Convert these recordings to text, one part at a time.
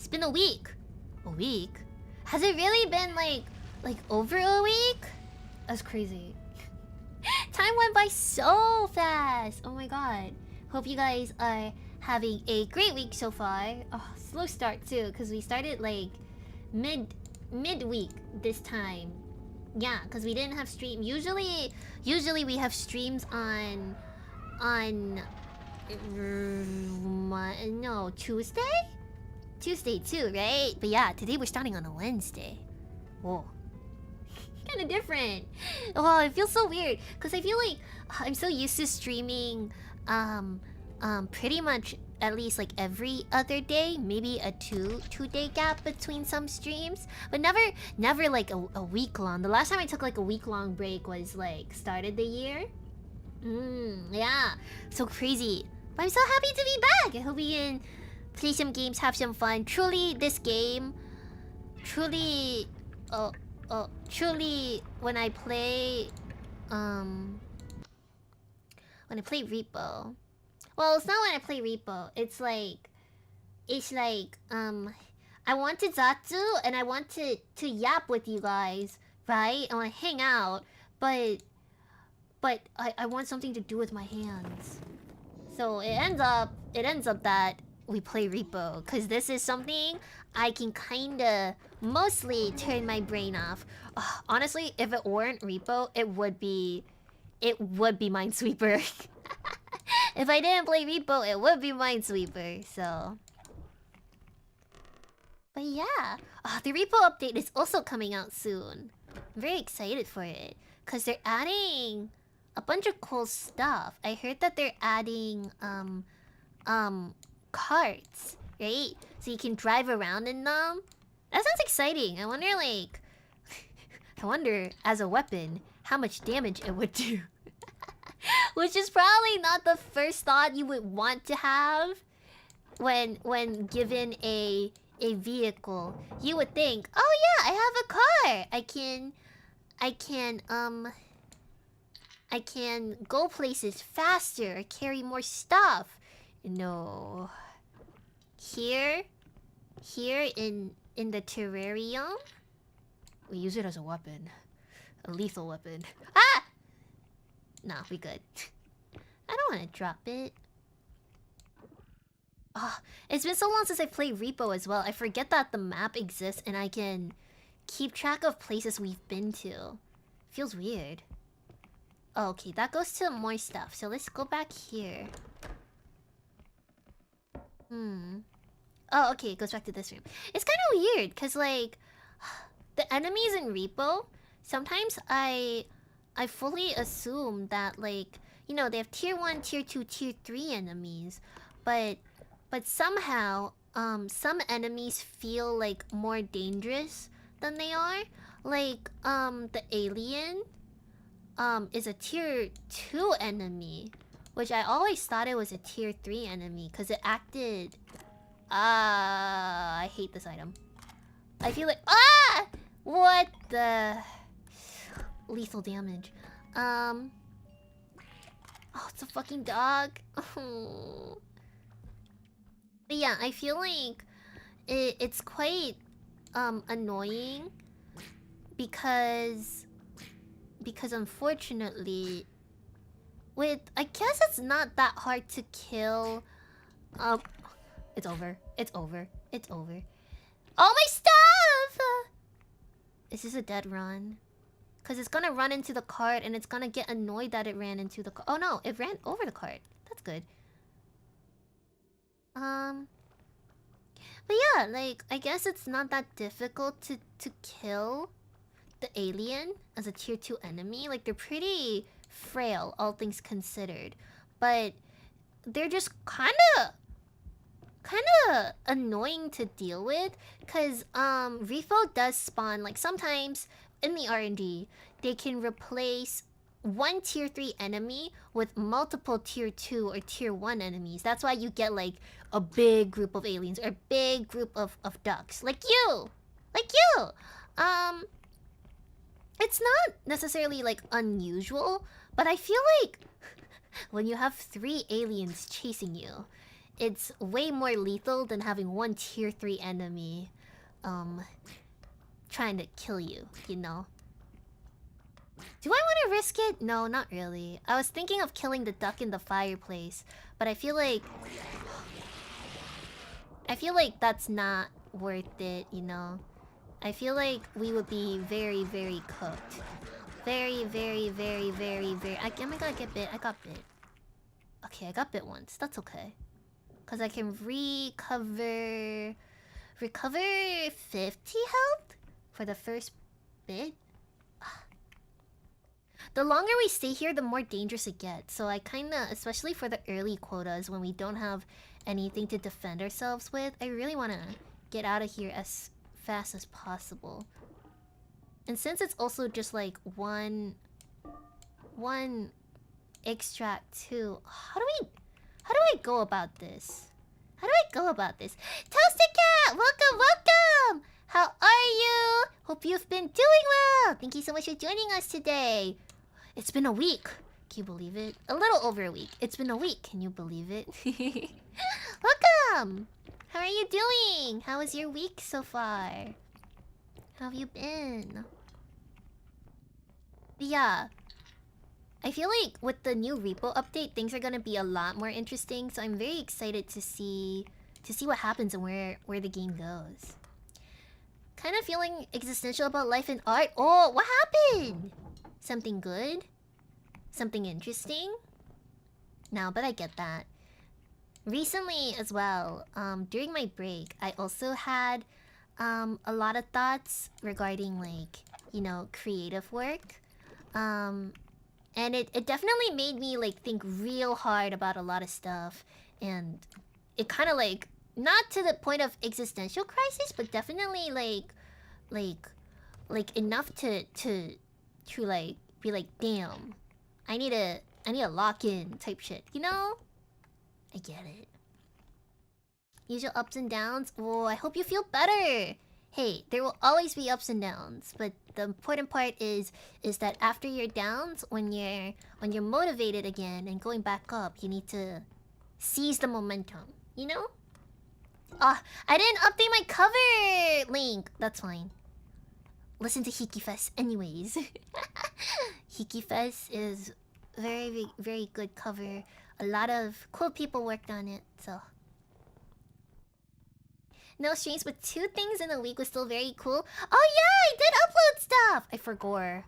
It's been a week. A week? Has it really been like over a week? That's crazy. Time went by so fast. Oh my god. Hope you guys are having a great week so far. Oh, slow start too, because we started like midweek this time. Yeah, because we didn't have stream. Usually we have streams on no, Tuesday too, right? But yeah, today we're starting on a Wednesday. Whoa. Kind of different. Oh, it feels so weird because I feel like I'm so used to streaming pretty much at least like every other day, maybe a two-day gap between some streams, but never like a week long. The last time I took like a week-long break was like start of the year. Yeah, so crazy. But I'm so happy to be back. I hope we can play some games, have some fun. Truly, this game, truly when I play R.E.P.O. Well, it's not when I play R.E.P.O. It's like I want to Zatsu and I want to yap with you guys, right? I want to hang out, but I want something to do with my hands. So it ends up that we play R.E.P.O. because this is something I can kinda mostly turn my brain off. Honestly, if it weren't R.E.P.O, it would be Minesweeper. If I didn't play R.E.P.O, it would be Minesweeper. So, but yeah, the R.E.P.O update is also coming out soon. I'm very excited for it because they're adding a bunch of cool stuff. I heard that they're adding carts, right? So you can drive around in them. That sounds exciting. I wonder as a weapon how much damage it would do. Which is probably not the first thought you would want to have when given a vehicle. You would think, oh yeah, I have a car. I can go places faster, carry more stuff. No. Here in the terrarium, we use it as a weapon. A lethal weapon. Ah! Nah, we good. I don't want to drop it. It's been so long since I played R.E.P.O as well. I forget that the map exists and I can keep track of places we've been to. Feels weird. Oh, okay, that goes to more stuff. So let's go back here. Oh, okay, it goes back to this room. It's kind of weird because like the enemies in R.E.P.O, sometimes I fully assume that like, you know, they have tier 1, tier 2, tier 3 enemies, but somehow some enemies feel like more dangerous than they are. Like the alien is a tier 2 enemy, which I always thought it was a tier 3 enemy because it acted I hate this item. I feel like what the lethal damage. Oh, it's a fucking dog. But yeah, I feel like it's quite annoying because unfortunately I guess it's not that hard to kill. It's over. All my stuff! Is this a dead run? Because it's gonna run into the cart and it's gonna get annoyed that it ran into the cart. Oh no, it ran over the cart. That's good. But yeah, like, I guess it's not that difficult to kill the alien as a tier 2 enemy. Like, they're pretty frail, all things considered. But they're just kinda annoying to deal with. Because, R.E.P.O does spawn, like, sometimes in the R&D, they can replace one tier 3 enemy with multiple tier 2 or tier 1 enemies. That's why you get like a big group of aliens or a big group of ducks. Like you! It's not necessarily like unusual, but I feel like when you have 3 aliens chasing you, it's way more lethal than having one tier 3 enemy trying to kill you, you know? Do I want to risk it? No, not really. I was thinking of killing the duck in the fireplace, but I feel like that's not worth it, you know? I feel like we would be very, very cooked. Very, very, very, very, very... Am I gonna get bit? I got bit. Okay, I got bit once. That's okay. Because I can recover 50 health for the first bit. The longer we stay here, the more dangerous it gets. So I kinda, especially for the early quotas when we don't have anything to defend ourselves with, I really wanna get out of here as fast as possible. And since it's also just like one extract too, how do I go about this? Toasted Cat, welcome! How are you? Hope you've been doing well. Thank you so much for joining us today. It's been a week. Can you believe it? A little over a week. It's been a week. Can you believe it? Welcome! How are you doing? How was your week so far? How have you been? But yeah. I feel like with the new repo update, things are gonna be a lot more interesting. So I'm very excited to see what happens and where the game goes. Kind of feeling existential about life and art. Oh, what happened? Something good? Something interesting? No, but I get that. Recently as well, during my break, I also had a lot of thoughts regarding, like, you know, creative work. And it definitely made me, like, think real hard about a lot of stuff. And it kind of, like, not to the point of existential crisis, but definitely, like enough to like be like, damn, I need a lock in type shit, you know? I get it. Usual ups and downs. Oh, I hope you feel better. Hey, there will always be ups and downs, but the important part is that after your downs, when you're motivated again and going back up, you need to seize the momentum, you know? Ah, I didn't update my cover link. That's fine. Listen to Hikifest anyways. Hikifest is very, very good cover. A lot of cool people worked on it, so. No streams, but 2 things in a week was still very cool. Oh yeah, I did upload stuff! I forgot.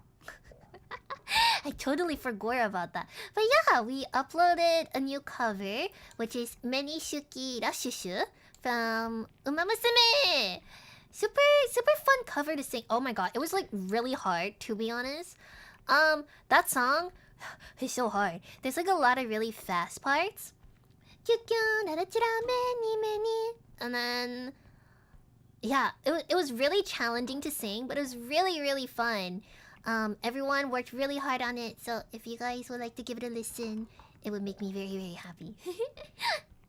I totally forgot about that. But yeah, we uploaded a new cover, which is Menishuki Rashushu from Umamusume! Super fun cover to sing. Oh my god, it was like really hard, to be honest. That song is so hard. There's like a lot of really fast parts. And then yeah, it was really challenging to sing, but it was really, really fun. Everyone worked really hard on it, so if you guys would like to give it a listen, it would make me very, very happy.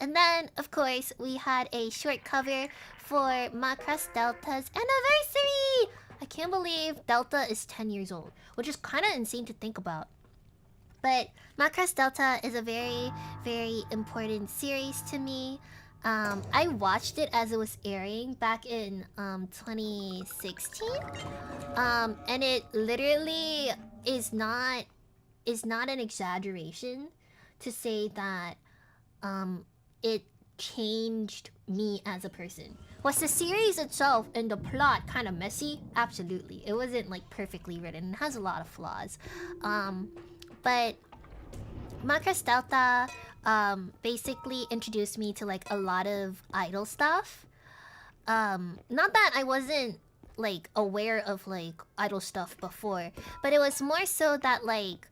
And then, of course, we had a short cover for Macross Delta's anniversary! I can't believe Delta is 10 years old, which is kind of insane to think about. But Macross Delta is a very, very important series to me. I watched it as it was airing back in 2016. And it literally is not an exaggeration to say that it changed me as a person. Was the series itself and the plot kind of messy? Absolutely. It wasn't like perfectly written. It has a lot of flaws. But Macross Delta basically introduced me to like a lot of idol stuff. Not that I wasn't like aware of like idol stuff before, but it was more so that like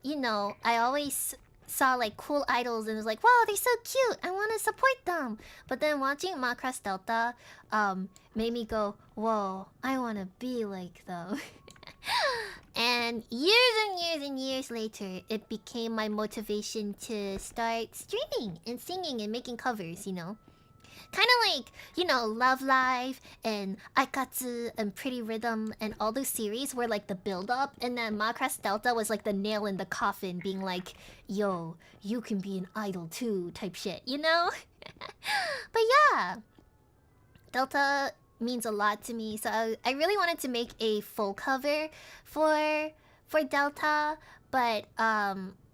you know, I always saw like cool idols and was like, wow, they're so cute, I want to support them. But then watching Macross Delta made me go, whoa, I want to be like them. And years later, it became my motivation to start streaming and singing and making covers, you know. Kind of like, you know, Love Live and Aikatsu and Pretty Rhythm and all those series were like the build up, and then Macross Delta was like the nail in the coffin, being like, yo, you can be an idol too, type shit, you know? But yeah, Delta means a lot to me, so I really wanted to make a full cover for Delta, but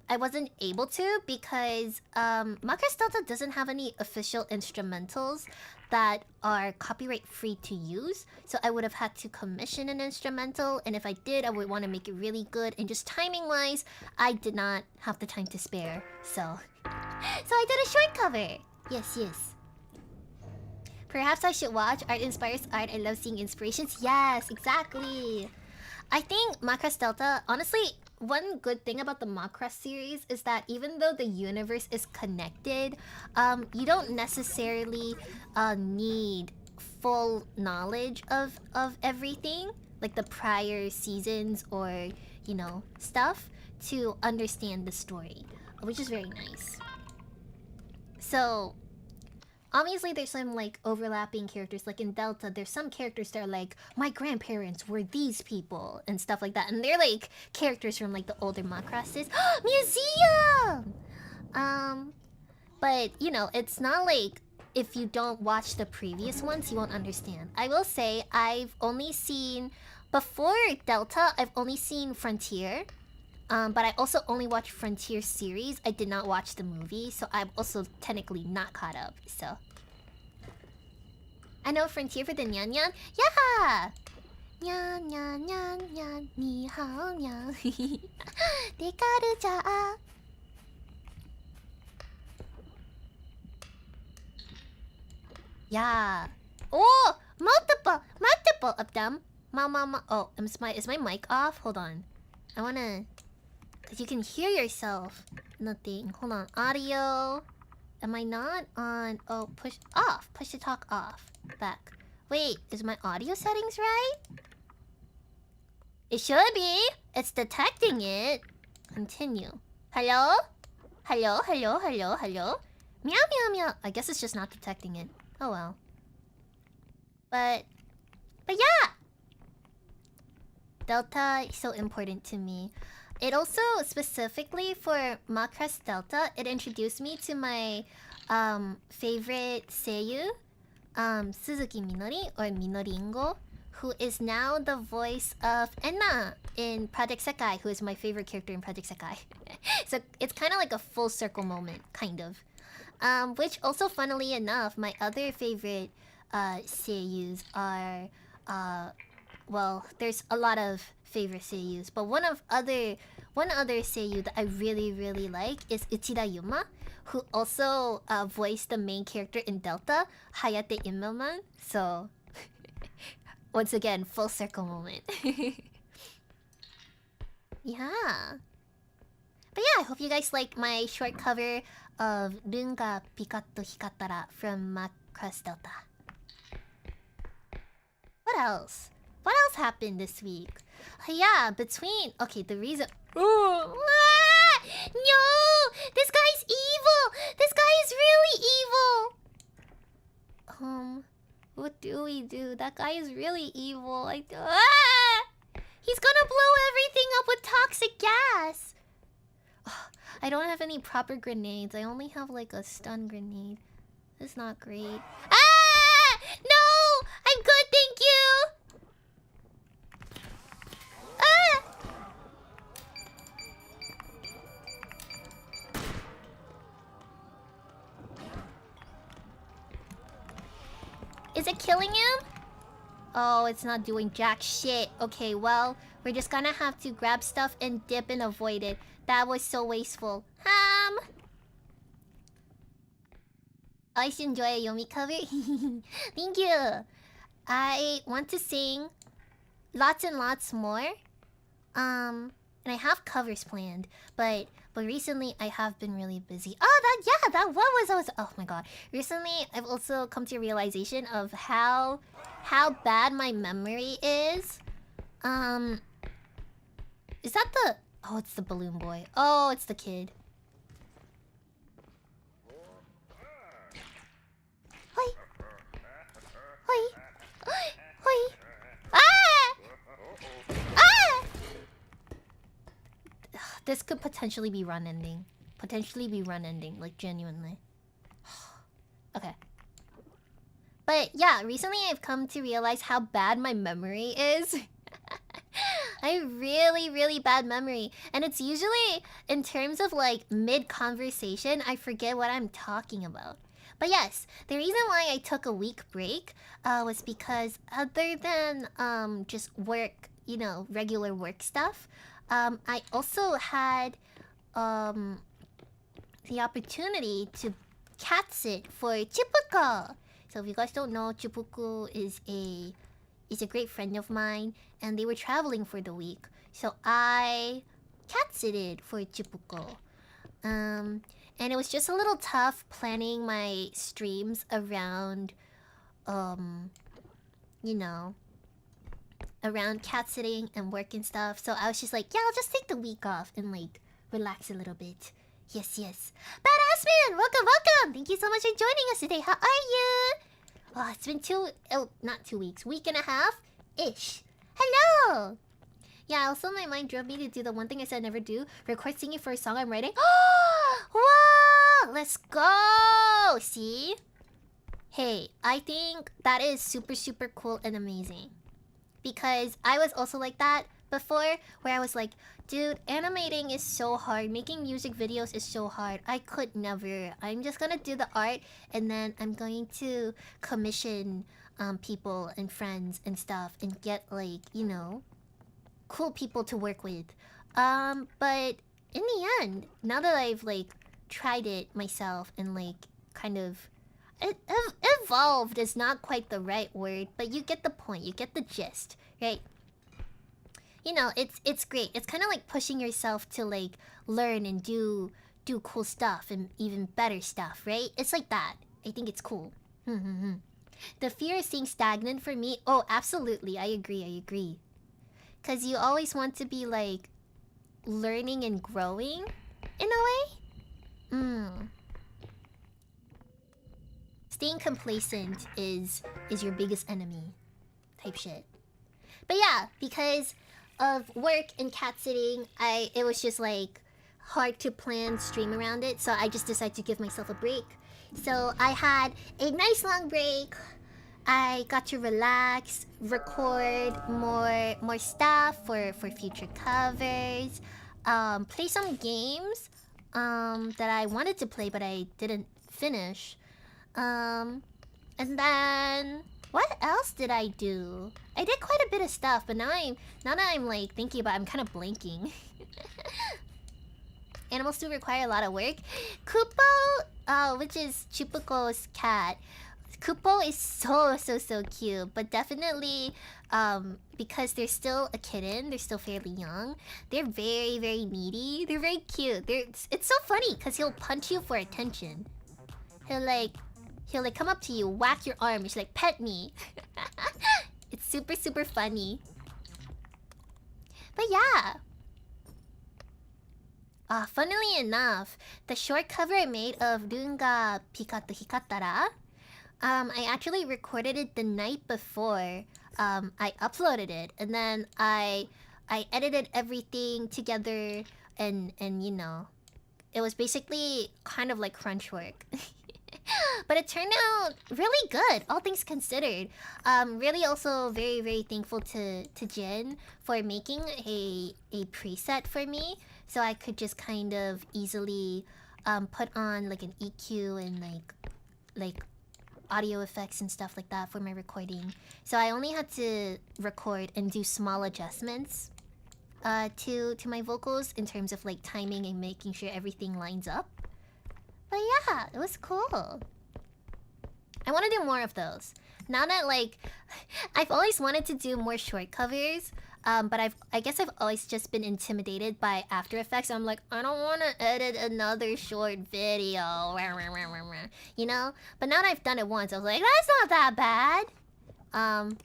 I wasn't able to because Macross Delta doesn't have any official instrumentals that are copyright free to use, so I would have had to commission an instrumental, and if I did, I would want to make it really good, and just timing wise, I did not have the time to spare, so I did a short cover. Yes. Perhaps I should watch. Art inspires art. I love seeing inspirations. Yes, exactly. I think Macross Delta, honestly, one good thing about the Macross series is that even though the universe is connected, you don't necessarily need full knowledge of everything, like the prior seasons or, you know, stuff, to understand the story, which is very nice. So obviously there's some like overlapping characters, like in Delta there's some characters that are like, my grandparents were these people and stuff like that, and they're like characters from like the older Macrosses. Museum! But you know, it's not like if you don't watch the previous ones you won't understand. I will say I've only seen, before Delta, I've only seen Frontier. But I also only watched Frontier series. I did not watch the movie, so I'm also technically not caught up, so. I know Frontier for the Nyan Nyan? Yeah! Nyan Nyan Nyan Nyan, ni hao nyan. Dekaru ja. Yeah. Oh! Multiple of them. Oh, is my mic off? Hold on. I wanna... Because you can hear yourself in the thing. Hold on. Audio. Am I not on? Oh, push off. Push to talk off. Back. Wait, is my audio settings right? It should be. It's detecting it. Continue. Hello? Hello? Meow, meow, meow. I guess it's just not detecting it. Oh well. But yeah! Delta is so important to me. It also, specifically for Macross Delta, it introduced me to my favorite seiyuu, Suzuki Minori, or Minoringo, who is now the voice of Enna in Project Sekai, who is my favorite character in Project Sekai. So it's kind of like a full circle moment, kind of. Which also, funnily enough, my other favorite seiyus are... well, there's a lot of favorite seiyus, but one other seiyuu that I really like is Uchida Yuma, who also voiced the main character in Delta, Hayate Immelman. So once again, full circle moment. Yeah. But yeah, I hope you guys like my short cover of Run ga Pikatto Hikattara from Macross Delta. What else? What else happened this week? Yeah, between... Okay, the reason... Oh, no! This guy's evil! This guy is really evil! What do we do? That guy is really evil. He's gonna blow everything up with toxic gas! I don't have any proper grenades. I only have like a stun grenade. That's not great. Ah! No! I'm good, thank you! Is it killing him? Oh, it's not doing jack shit. Okay, well, we're just gonna have to grab stuff and dip and avoid it. That was so wasteful. I should enjoy a Yomi cover. Thank you. I want to sing lots and lots more. And I have covers planned, but recently I have been really busy. Oh my god. Recently I've also come to a realization of how bad my memory is. Is that the... Oh, it's the balloon boy. Oh, it's the kid. Hi. This could potentially be run ending. Potentially be run ending, like genuinely. Okay. But yeah, recently I've come to realize how bad my memory is. I have really, really bad memory. And it's usually in terms of like mid-conversation, I forget what I'm talking about. But yes, the reason why I took a week break was because other than just work, you know, regular work stuff, I also had the opportunity to cat sit for Chipuko. So if you guys don't know, Chipuko is a great friend of mine, and they were traveling for the week. So I cat sitted for Chipuko. And it was just a little tough planning my streams around, you know, around cat sitting and work and stuff. So I was just like, yeah, I'll just take the week off and like relax a little bit. Yes, yes. Badass man, welcome, welcome. Thank you so much for joining us today. How are you? Oh, it's been not 2 weeks, week and a half-ish. Hello. Yeah, also my mind drove me to do the one thing I said never do. Record singing for a song I'm writing. Wow! Let's go! See? Hey, I think that is super, super cool and amazing. Because I was also like that before, where I was like, dude, animating is so hard. Making music videos is so hard. I could never. I'm just gonna do the art, and then I'm going to commission people and friends and stuff and get like, you know, cool people to work with. But in the end, now that I've like tried it myself and like kind of evolved is not quite the right word, but you get the point. You get the gist, right? You know, it's great. It's kind of like pushing yourself to like learn and do cool stuff and even better stuff, right? It's like that. I think it's cool. The fear of staying stagnant for me. Oh, absolutely. I agree. Cause you always want to be like learning and growing in a way. Staying complacent is your biggest enemy type shit. But yeah, because of work and cat sitting, it was just like hard to plan stream around it, so I just decided to give myself a break. So I had a nice long break. I got to relax, record more stuff for future covers, play some games that I wanted to play but I didn't finish. And then what else did I do? I did quite a bit of stuff, but now that I'm like thinking about it, I'm kind of blanking. Animals do require a lot of work. Kupo, which is Chipuko's cat. Kupo is so cute, but definitely because they're still a kitten, they're still fairly young. They're very, very needy. They're very cute. It's so funny because he'll punch you for attention. He'll like come up to you, whack your arm, he's like, pet me. It's super, super funny. But yeah. Funnily enough, the short cover I made of Runga Pikato Hikattara, I actually recorded it the night before I uploaded it, and then I edited everything together, and you know, it was basically kind of like crunch work. But it turned out really good, all things considered. Really also very, very thankful to Jin for making a preset for me, so I could just kind of easily put on like an EQ and like audio effects and stuff like that for my recording. So I only had to record and do small adjustments to my vocals in terms of like timing and making sure everything lines up. But yeah, it was cool. I want to do more of those. Now that like I've always wanted to do more short covers, but I guess I've always just been intimidated by After Effects. I'm like, I don't want to edit another short video, you know. But now that I've done it once, I was like, that's not that bad.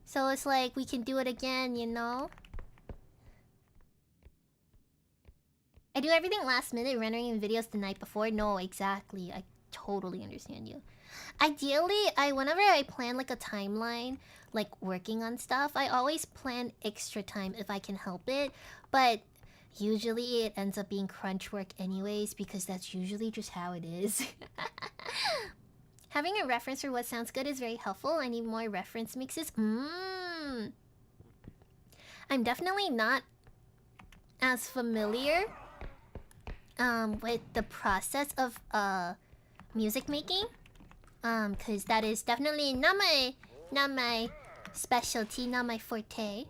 So it's like we can do it again, you know. I do everything last minute, rendering videos the night before. No, exactly. I totally understand you. Ideally, whenever I plan like a timeline, like working on stuff, I always plan extra time if I can help it. But usually it ends up being crunch work anyways because that's usually just how it is. Having a reference for what sounds good is very helpful. I need more reference mixes. I'm definitely not as familiar with the process of music making. Cause that is definitely not my specialty, not my forte.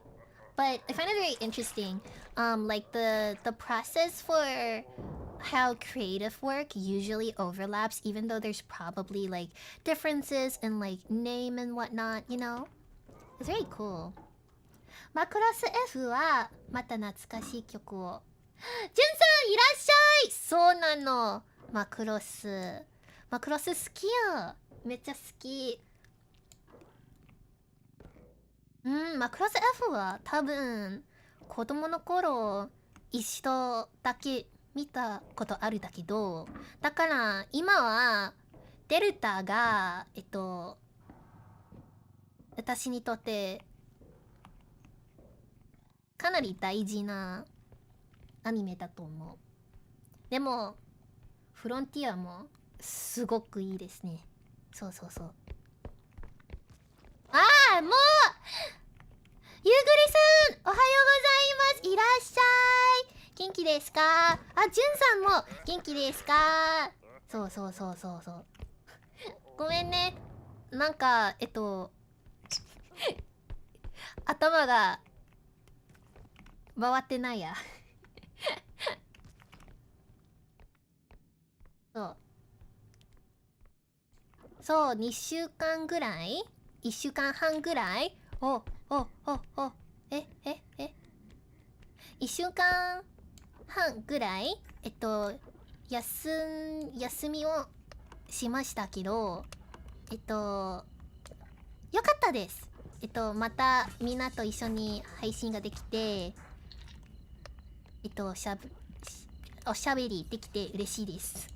But I find it very interesting. Like the process for how creative work usually overlaps, even though there's probably like differences in like name and whatnot, you know? It's very cool. マクロス F はまた懐かしい曲を。ジュンさんいらっしゃい。そうなの。マクロス好きや。めっちゃ好き。マクロス F は多分子供の頃一度だけ見たことあるだけど、だから今はデルタが私にとってかなり大事なアニメだと思う。でもフロンティアもすごくいいですね。そうそうそう。ああ、もうゆうぐりさんおはようございます。いらっしゃい。元気ですか？あ、じゅんさんも元気ですか？そうそうそうそうそう。ごめんね。なんか頭が回ってないや。そう、2週間ぐらい ?1 週間半ぐらい1週間半ぐらい休みをしましたけど、よかったです。またみんなと一緒に配信ができて、おしゃべりできて嬉しいです。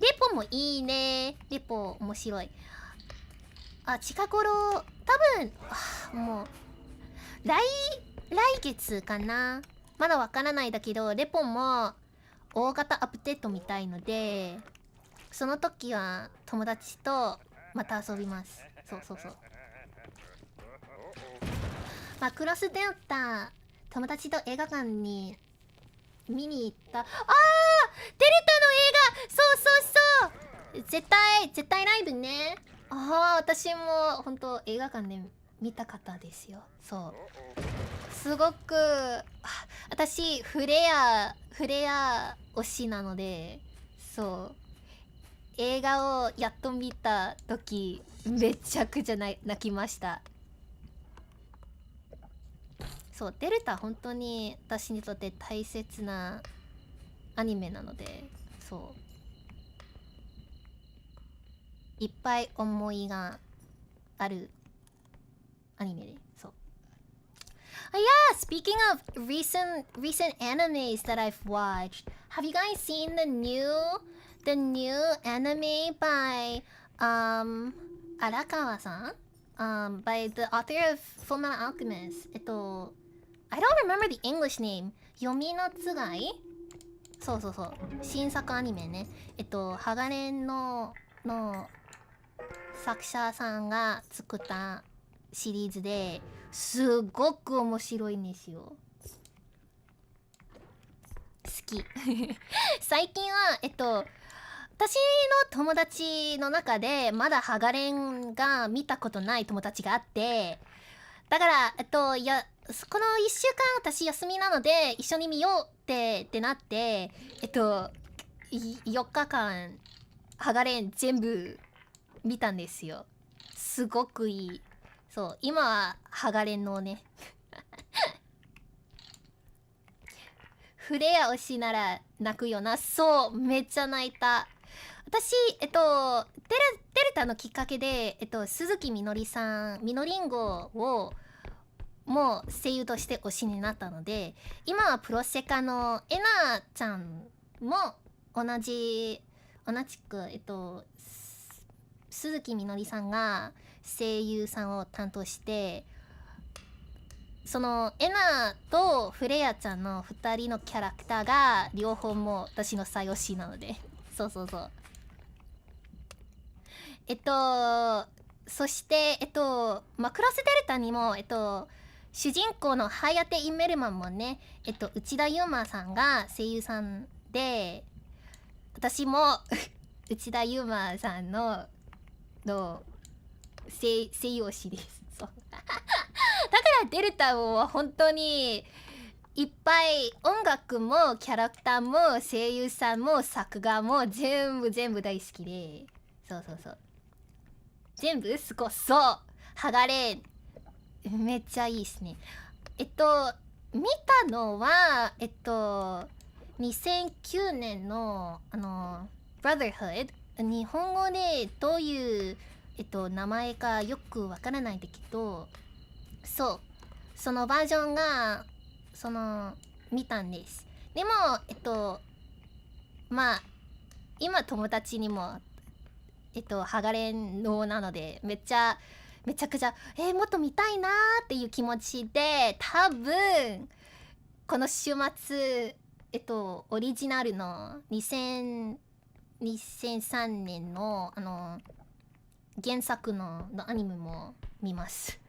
レポもいいね。レポ面白い。あ、近頃多分もう来月かな。まだわからないだけど、レポも大型アップデートみたいので、その時は友達とまた遊びます。そうそうそう。まあ、クロスデルタ友達と映画館に見に行った。あー、デルタの映画、そうそうそう、絶対ライブね。ああ、私も本当映画館で見た方ですよ。そう、すごく私フレア推しなので、そう映画をやっと見た時めちゃくちゃ泣きました。そう、デルタ本当に私にとって大切なアニメなので、そういっぱい思いがあるアニメで、そう。Yeah, speaking of recent animes that I've watched, have you guys seen the new anime by Arakawa-san? By the author of Fullmetal Alchemist. I don't remember the English name. 読みのつがい？そうそうそう。新作アニメね。ハガレンの作者さんが作ったシリーズですごく面白いんですよ。好き。最近は私の友達の中でまだハガレンが見たことない友達があって、だからこの1週間私休みなので一緒に見ようってなって4日間ハガレン全部見たんですよ。すごくいい。そう、今はハガレンのねフレア推しなら泣くよな。そう、めっちゃ泣いた。私デルタのきっかけで鈴木みのりさん、みのりんごをもう声優として推しになったので、今はプロセカのえなちゃんも同じく鈴木みのりさんが声優さんを担当して、そのエナとフレアちゃんの2人のキャラクターが両方も私の最推しなのでそうそうそう。そしてまあ、クロスデルタにも主人公のハヤテ・インメルマンもね内田悠馬さんが声優さんで、私も内田悠馬さんの声優推しです。そうだからデルタは本当にいっぱい音楽もキャラクターも声優さんも作画も全部大好きで、そうそうそう、全部すごそう。剥がれめっちゃいいですね。見たのは2009年のBrotherhood、日本語でどういう名前かよくわからないんだけど、そうそのバージョンが見たんです。でもまあ今友達にもハガレンのなのでめちゃくちゃもっと見たいなーっていう気持ちで、多分この週末オリジナルの2003年の原作のアニメも見ます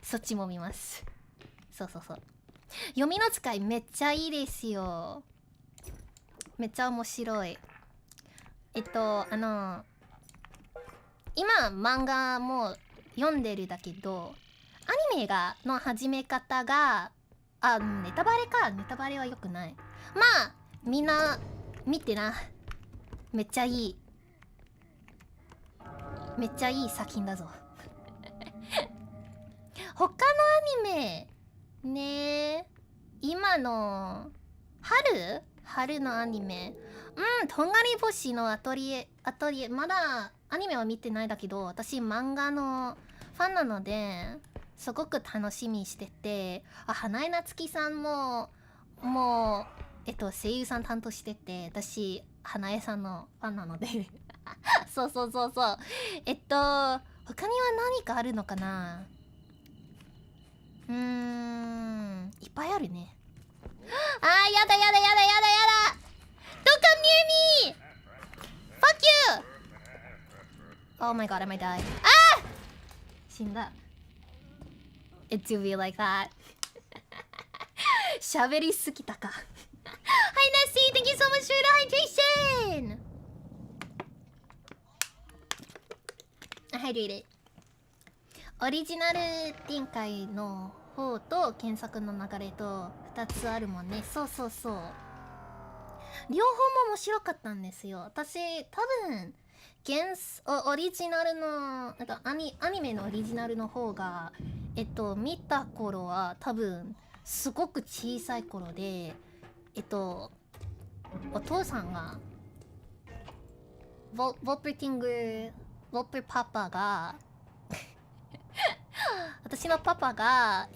そっちも見ます。そうそうそう、読みの使いめっちゃいいですよ。めっちゃ面白い。今漫画も読んでるだけど、アニメの始め方がネタバレは良くない。まあみんな見てな。めっちゃいい作品だぞ他のアニメね、今の春のアニメ、とんがり星のアトリエ、まだアニメは見てないだけど、私漫画のファンなのですごく楽しみにしてて、花江夏樹さんも声優さん担当してて、私花江さんのファンなのでそう他には何かあるのかな。いっぱいあるね。やだ Don't come near me! Fuck you! Oh my god, I might die. 死んだ。It do be like that. 喋りすぎたか。Hi Nessie, thank you so much for the hydration! Hydrated. オリジナル展開の方と原作の流れと2つあるもんね。そう両方も面白かったんですよ。私多分オリジナルのアニメのオリジナルの方が見た頃は多分すごく小さい頃でお父さんがウォルペパパが私のパパが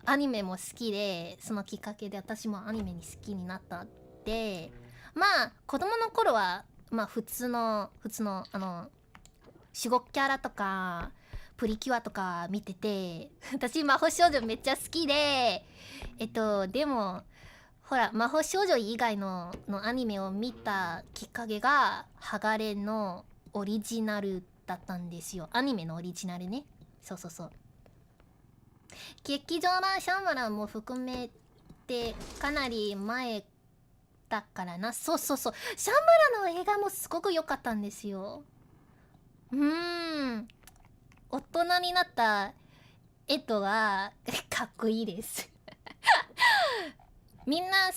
アニメも好きで、そのきっかけで私もアニメに好きになったって。まあ子供の頃は普通の守護キャラとかプリキュアとか見てて、私魔法少女めっちゃ好きで、でもほら魔法少女以外のアニメを見たきっかけがハガレンのオリジナルだったんですよ。アニメのオリジナルね。そう劇場版シャンマランも含めてかなり前だからな。そうシャンマラの映画もすごく良かったんですよ。大人になったエドはかっこいいですみんな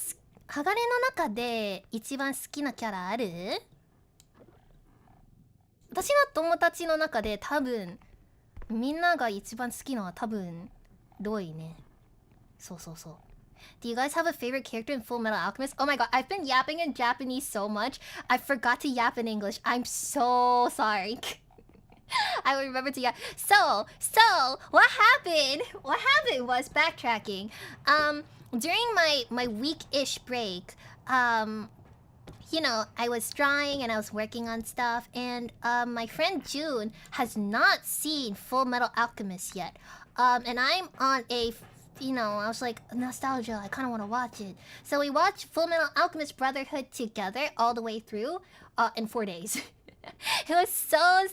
ハガレの中で一番好きなキャラある？私の友達の中で多分みんなが一番好きのは多分ロイね。そうDo you guys have a favorite character in Full Metal Alchemist? Oh my god, I've been yapping in Japanese so much, I forgot to yap in English. I'm so sorry. I will remember to yap. So, what happened? What happened was backtracking. During my week-ish break, you know, I was drawing and I was working on stuff, and my friend June has not seen Full Metal Alchemist yet. And I'm on a, you know, I was like, nostalgia, I kind of want to watch it. So we watched Full Metal Alchemist Brotherhood together all the way through in 4 days. It was so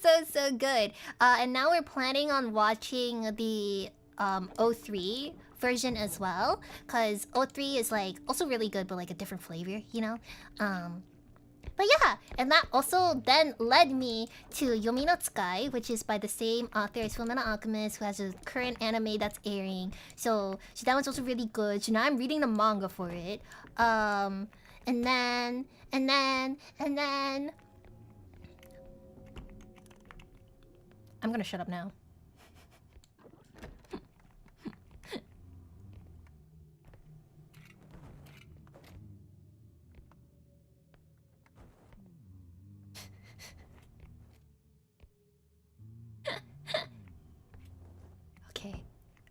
good. And now we're planning on watching the O3 version as well, because O3 is like also really good, but like a different flavor, you know. But yeah, and that also then led me to Yomi no Tsukai, which is by the same author as Fullmetal Alchemist, who has a current anime that's airing. So that one's also really good. So now I'm reading the manga for it. And then I'm gonna shut up now.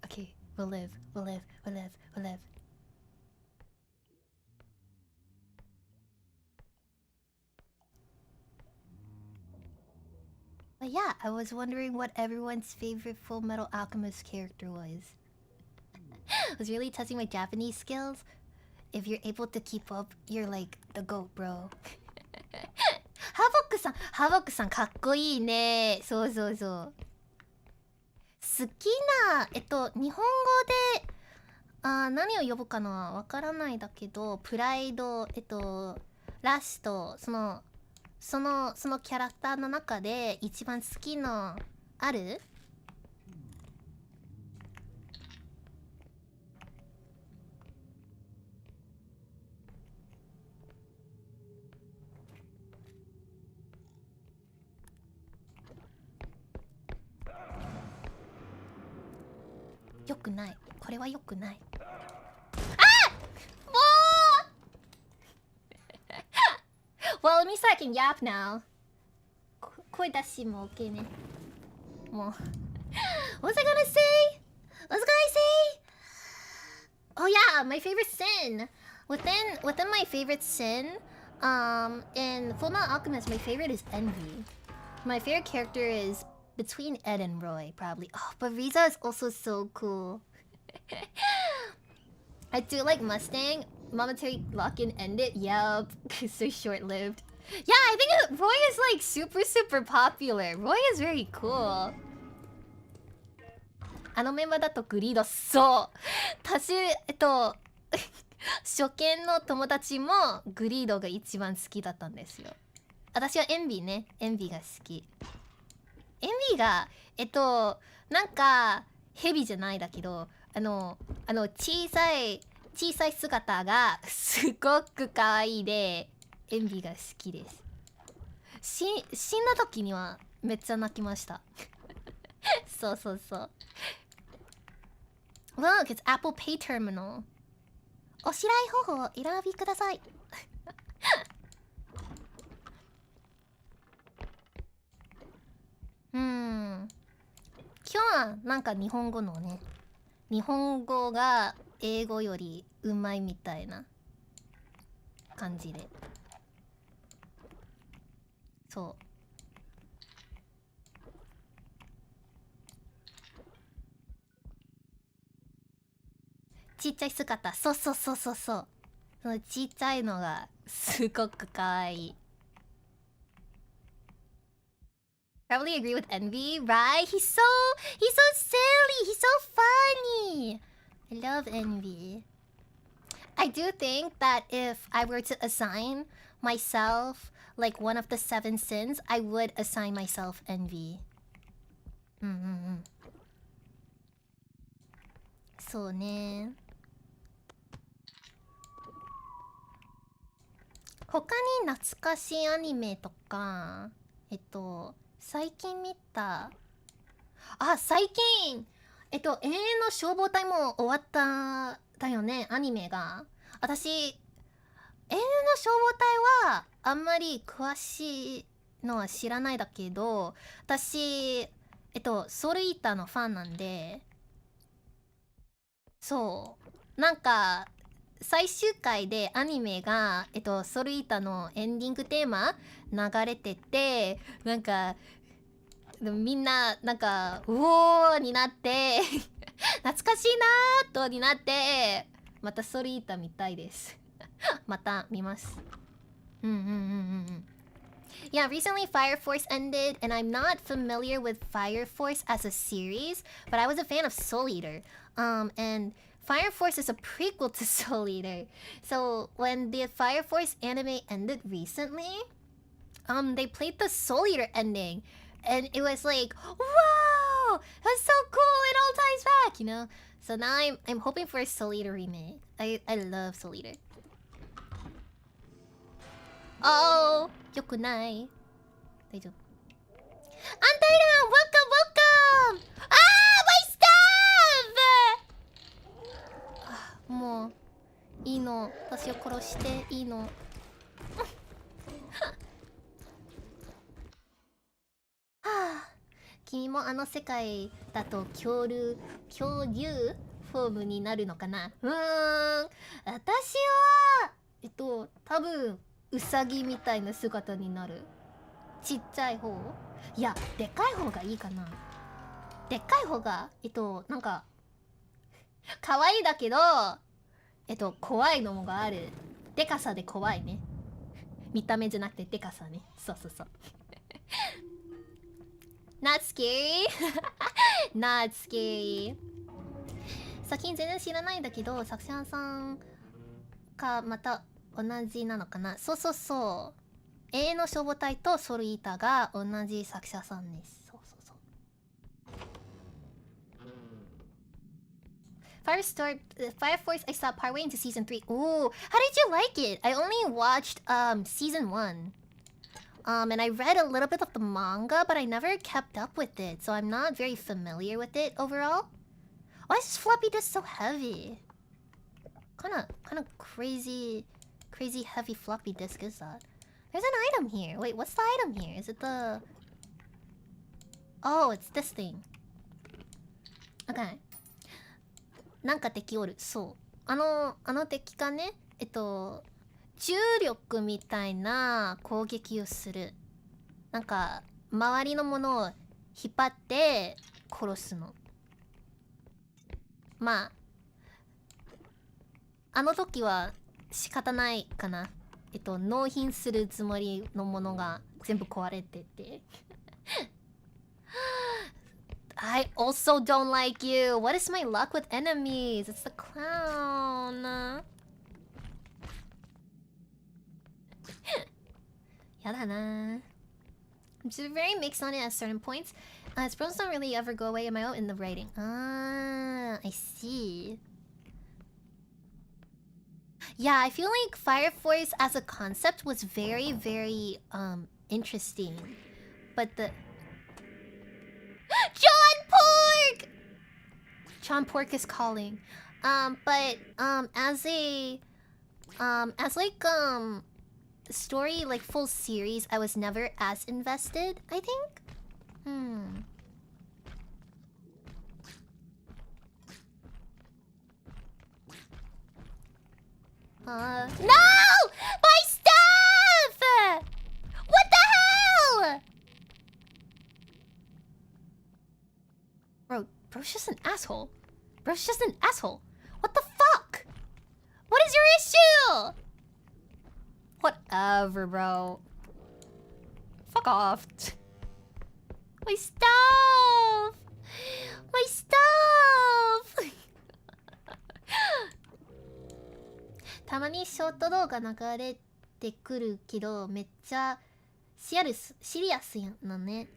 Okay, we'll live. But yeah, I was wondering what everyone's favorite Full Metal Alchemist character was. I was really testing my Japanese skills. If you're able to keep up, you're like the GOAT, bro. ハボックさんかっこいいね。そう。好きな日本語で何を呼ぶかなわからないだけど、プライドラストそのキャラクターの中で一番好きのある？よくない。これはよくない。Well, let me so I can yap now. 声出しも OK ね。もう。What's I gonna say? Oh yeah, my favorite sin. Within my favorite sin, in Fullmetal Alchemist, my favorite is envy. My favorite character is between Ed and Roy, probably. Oh, but Riza is also so cool. I do like Mustang. Momentary lock-in ended. Yup. So short-lived. Yeah, I think Roy is like super popular. Roy is very cool. あのメンバーだとグリード、そう私初見の友達もグリードが一番好きだったんですよ。私はエンビーね。エンビーが好き。エンビーがなんかヘビじゃないだけど小さい姿がすごく可愛いでエンビーが好きです。死んだ時にはめっちゃ泣きました。そう。Look, it's Apple Pay Terminal. お支払い方法を選びください。今日はなんか日本語のね、日本語が英語よりうまいみたいな感じで、そうちっちゃい姿、そうそのちっちゃいのがすごく可愛い。Probably agree with Envy, right? He's so silly. He's so funny. I love Envy. I do think that if I were to assign myself like one of the 7 sins, I would assign myself Envy. そうね。他に懐かしいアニメとか最近見た最近永遠の消防隊も終わっただよね、アニメが。私永遠の消防隊はあんまり詳しいのは知らないだけど、私ソウルイーターのファンなんで、そうなんか最終回でアニメが、ソルイータのエンディングテーマ流れてて、なんか、みんな、なんか、うおーになって、懐かしいなーとになって、またソルイータ見たいです。また見ます。Yeah, recently Fire Force ended, and I'm not familiar with Fire Force as a series, but I was a fan of Soul Eater. And Fire Force is a prequel to Soul Eater. So when the Fire Force anime ended recently, they played the Soul Eater ending, and it was like, wow, that's so cool! It all ties back, you know. So now I'm hoping for a Soul Eater remake. I love Soul Eater. Oh, よくない。大丈夫。アンタイラン、welcome! My stuff! もういいの。私を殺していいの。君もあの世界だと恐竜フォームになるのかな。私は多分ウサギみたいな姿になる。ちっちゃい方？いや、でかい方がいいかな。でっかい方がなんか可愛いだけど怖いのもがある。でかさで怖いね。見た目じゃなくてでかさね。そうそうそう。Not scary. Not scary. 作品全然知らないんだけど、作者さんかまた同じなのかな。そうそうそう。永遠の消防隊とソルイータが同じ作者さんです。そうそうそう。Fire Force, I saw partway into season 3. Ooh, how did you like it? I only watched season 1. And I read a little bit of the manga, but I never kept up with it, so I'm not very familiar with it overall. Why is this floppy disk so heavy? Kinda crazy heavy floppy disk is that? There's an item here. Wait, what's the item here? Is it the... Oh, it's this thing. Okay. なんか敵おる。そう。あの敵がね、重力みたいな攻撃をする。なんか周りのものを引っ張って殺すの。まああの時は仕方ないかな。納品するつもりのものが全部壊れてて。I also don't like you. What is my luck with enemies? It's the clown. やだな。I'm just very mixed on it at certain points. Its problems don't really ever go away in my own in the writing. Ah, I see. Yeah, I feel like Fire Force as a concept was very, very interesting. But the John Pork is calling. But as like story, like full series, I was never as invested, I think. No! My stuff! What the hell? Bro's just an asshole. Bro's just an asshole. What the fuck? What is your issue? Whatever, bro. Fuck off. My stuff! My stuff! たまにショート動画流れてくるけど、めっちゃシリアスなね。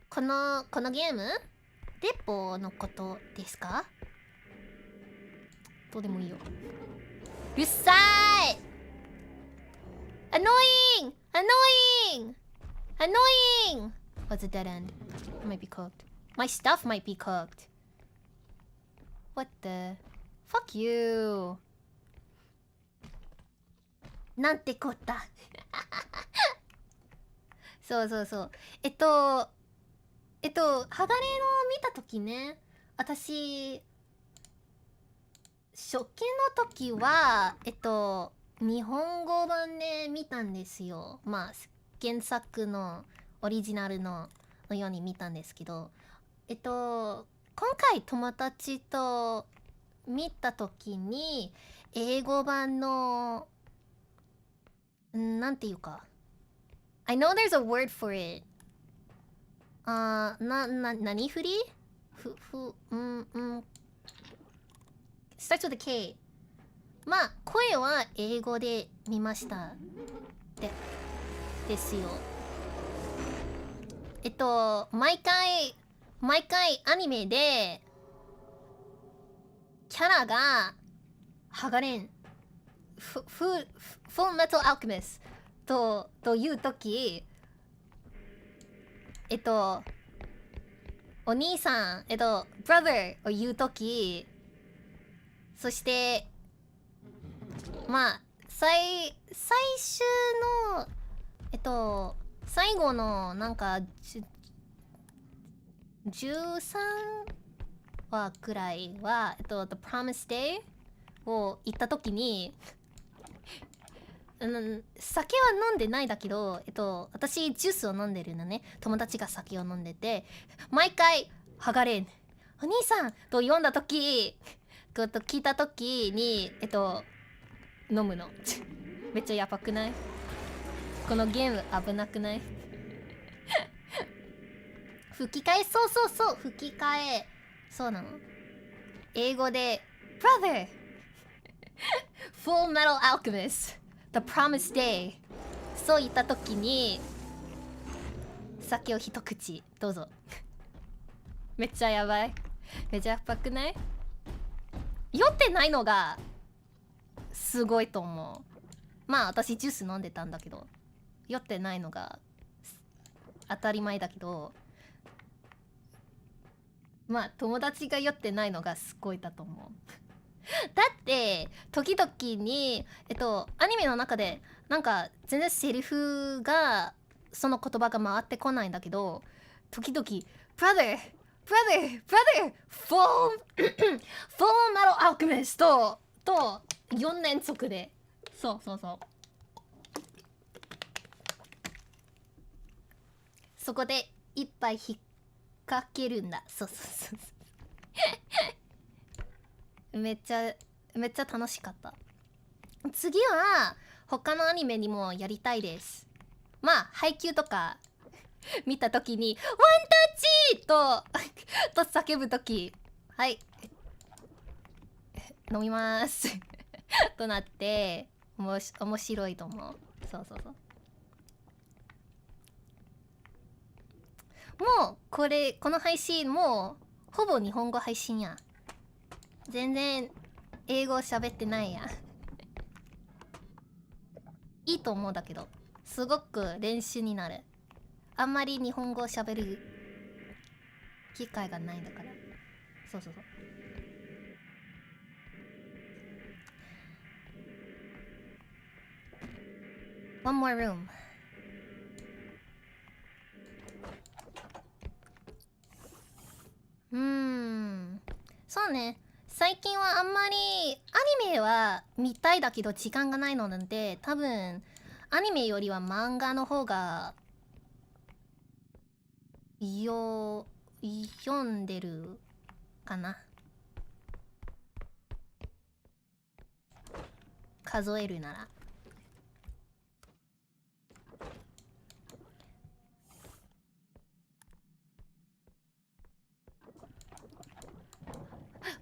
このゲームレポのことですか？どうでもいいよ。うっさーい！ Annoying! Annoying! Annoying! What's a dead end? It might be cooked. My stuff might be cooked. What the? Fuck you. なんてこった。そうそうそう。ハガレの見たときね、私、初期の時は日本語版で見たんですよ。まあ原作のオリジナルのように見たんですけど、今回友達と見た時に英語版のなんていうか、I know there's a word for it. 何振りstarts with a K。 まあ声は英語で見ましたですよ。毎回アニメでキャラが剥がれんフルメタルアルケミストというとき、お兄さんブラザーを言うとき、そしてまあ最終の最後のなんか13話くらいはThe Promised Day を言ったときに酒は飲んでないだけど私ジュースを飲んでるのね。友達が酒を飲んでて毎回剥がれんお兄さんと読んだとき聞いたときに飲むのめっちゃやばくない？このゲーム危なくない？吹き替えそう吹き替えそうなの。英語で Brother Full Metal Alchemist The Promised Day そう言ったときに酒を一口どうぞ。めっちゃやばい。めっちゃやばくない？酔ってないのがすごいと思う。まあ私ジュース飲んでたんだけど酔ってないのが当たり前だけど、まあ友達が酔ってないのがすごいだと思う。だって時々にアニメの中でなんか全然セリフがその言葉が回ってこないんだけど、時々 Brother Full Metal Alchemist と4連続でそうそこで一杯引っ掛けるんだ。そうめっちゃ楽しかった。次は他のアニメにもやりたいです。まあ配給とか見た時にワンタッチと叫ぶ時、はい飲みますとなって面白いと思う。そうもうこの配信もうほぼ日本語配信や。全然英語喋ってないやいいと思うんだけど、すごく練習になる。あんまり日本語喋る機会がないんだから。そうOne more room。そうね。最近はあんまりアニメは見たいだけど時間がないので、多分アニメよりは漫画の方が読んでるかな。数えるなら。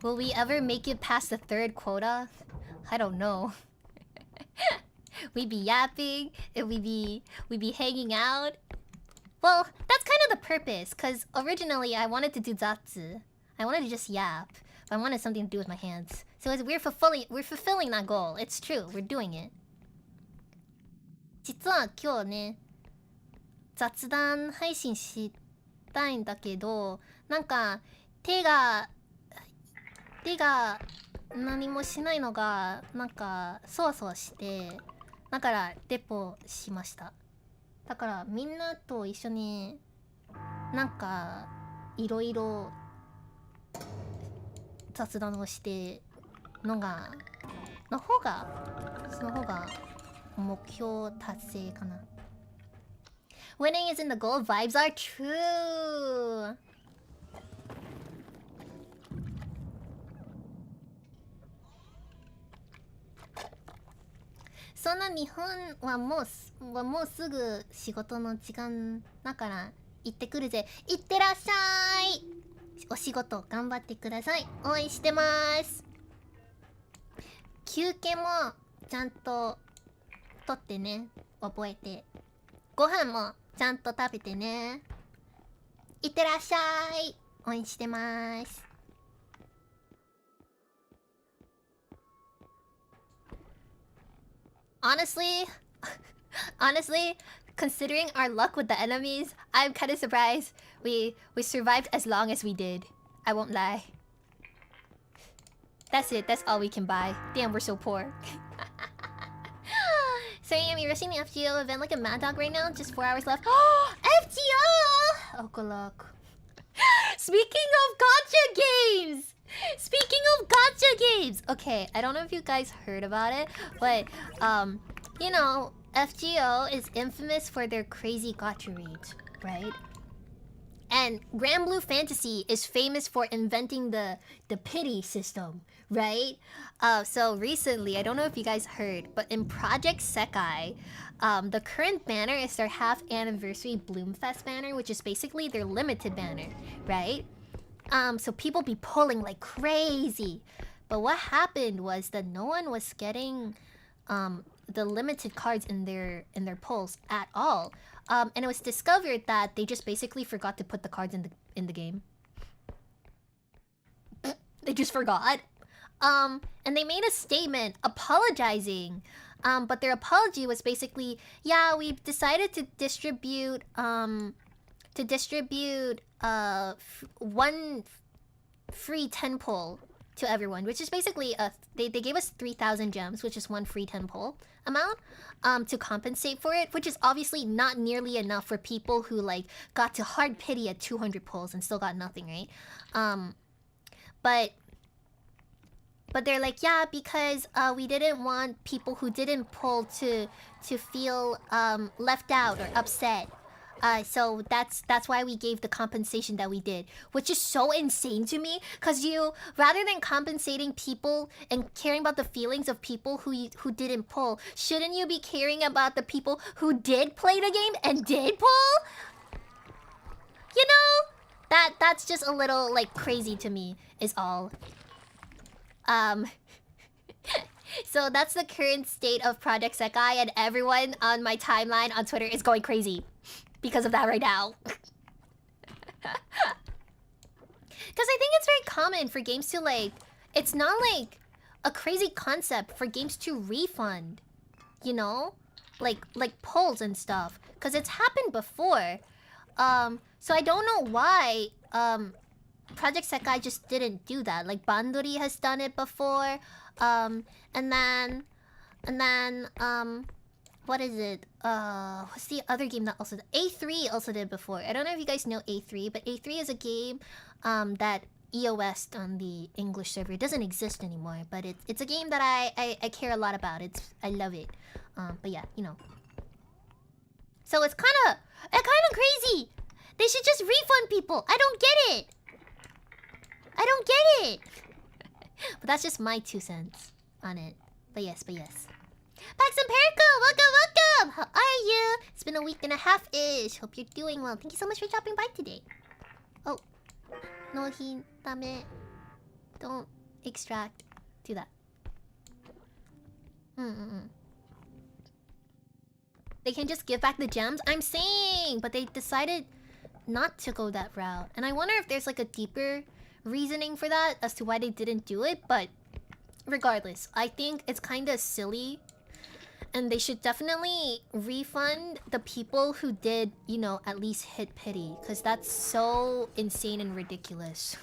Will we ever make it past the third quota? I don't know. We'd be yapping and we'd be hanging out. Well, that's kind of the purpose, because originally I wanted to do zatsu. I wanted to just yap, but I wanted something to do with my hands. So we're fulfilling that goal. It's true. We're doing it. 実は今日ね、雑談配信したいんだけど、なんか手が何もしないのがなんかそわそわして、だからレポしました。だからみんなと一緒になんかいろいろ雑談をしてのがの方がその方が目標達成かな。Winning isn't the goal, vibes are true. そんな日本はもうすぐ仕事の時間だから行ってくるぜ。行ってらっしゃい。お仕事頑張ってください。応援してます。休憩もちゃんととってね。覚えて。ご飯もちゃんと食べてね。いってらっしゃい。応援してます。Honestly, considering our luck with the enemies, I'm kind of surprised we survived as long as we did. I won't lie. That's it. That's all we can buy. Damn, we're so poor. Sorry, I'm rushing the FGO event like a mad dog right now. Just 4 hours left. Oh, FGO! Oh, good luck. Speaking of gacha games! Okay, I don't know if you guys heard about it, but you know, FGO is infamous for their crazy gacha raids, right? And Grand Blue Fantasy is famous for inventing the pity system, right? So recently, I don't know if you guys heard, but in Project Sekai, the current banner is their half anniversary Bloomfest banner, which is basically their limited banner, right? So people be pulling like crazy. But what happened was that no one was getting the limited cards in their pulls at all. And it was discovered that they just basically forgot to put the cards in the game. They just forgot. And they made a statement apologizing. But their apology was basically, yeah, we've decided to distribute one free 10 pull to everyone, which is basically they gave us 3,000 gems, which is one free 10 pull amount, to compensate for it, which is obviously not nearly enough for people who like got to hard pity at 200 pulls and still got nothing, right? But they're like, yeah, because we didn't want people who didn't pull to feel left out or upset. So that's why we gave the compensation that we did, which is so insane to me. Cause you, rather than compensating people and caring about the feelings of people who didn't pull, shouldn't you be caring about the people who did play the game and did pull? You know, that's just a little like crazy to me. Is all. So that's the current state of Project Sekai, and everyone on my timeline on Twitter is going crazy because of that right now. Because I think it's very common for games to like... It's not like a crazy concept for games to refund, you know? Like pulls and stuff. Because it's happened before. So I don't know why Project Sekai just didn't do that. Like Bandori has done it before. And then what is it? What's the other game that also did? A3 also did before. I don't know if you guys know A3, but A3 is a game that EOS on the English server. It doesn't exist anymore, but it's a game that I care a lot about. I love it. But yeah, you know. So it's kind of crazy. They should just refund people. I don't get it. But that's just my 2 cents on it. But yes. Pax and Perico, welcome! How are you? It's been a week and a half-ish. Hope you're doing well. Thank you so much for dropping by today. Oh. No, dame. Don't extract. Do that. They can just give back the gems? I'm saying! But they decided not to go that route. And I wonder if there's like a deeper reasoning for that as to why they didn't do it. But regardless, I think it's kind of silly. And they should definitely refund the people who did, you know, at least hit pity. Because that's so insane and ridiculous.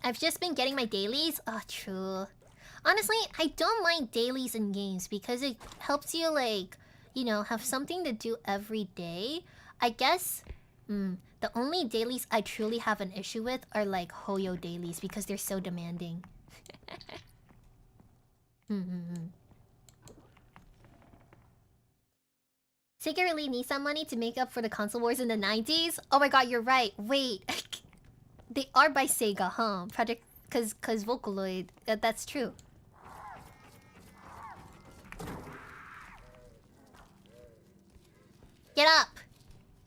I've just been getting my dailies. Oh, true. Honestly, I don't mind dailies in games because it helps you, like, you know, have something to do every day. I guess The only dailies I truly have an issue with are like Hoyo dailies because they're so demanding. Secretly need some money to make up for the console wars in the 90s? Oh my god, you're right. Wait. They are by Sega, huh? Project... Cause Vocaloid. That's true. Get up!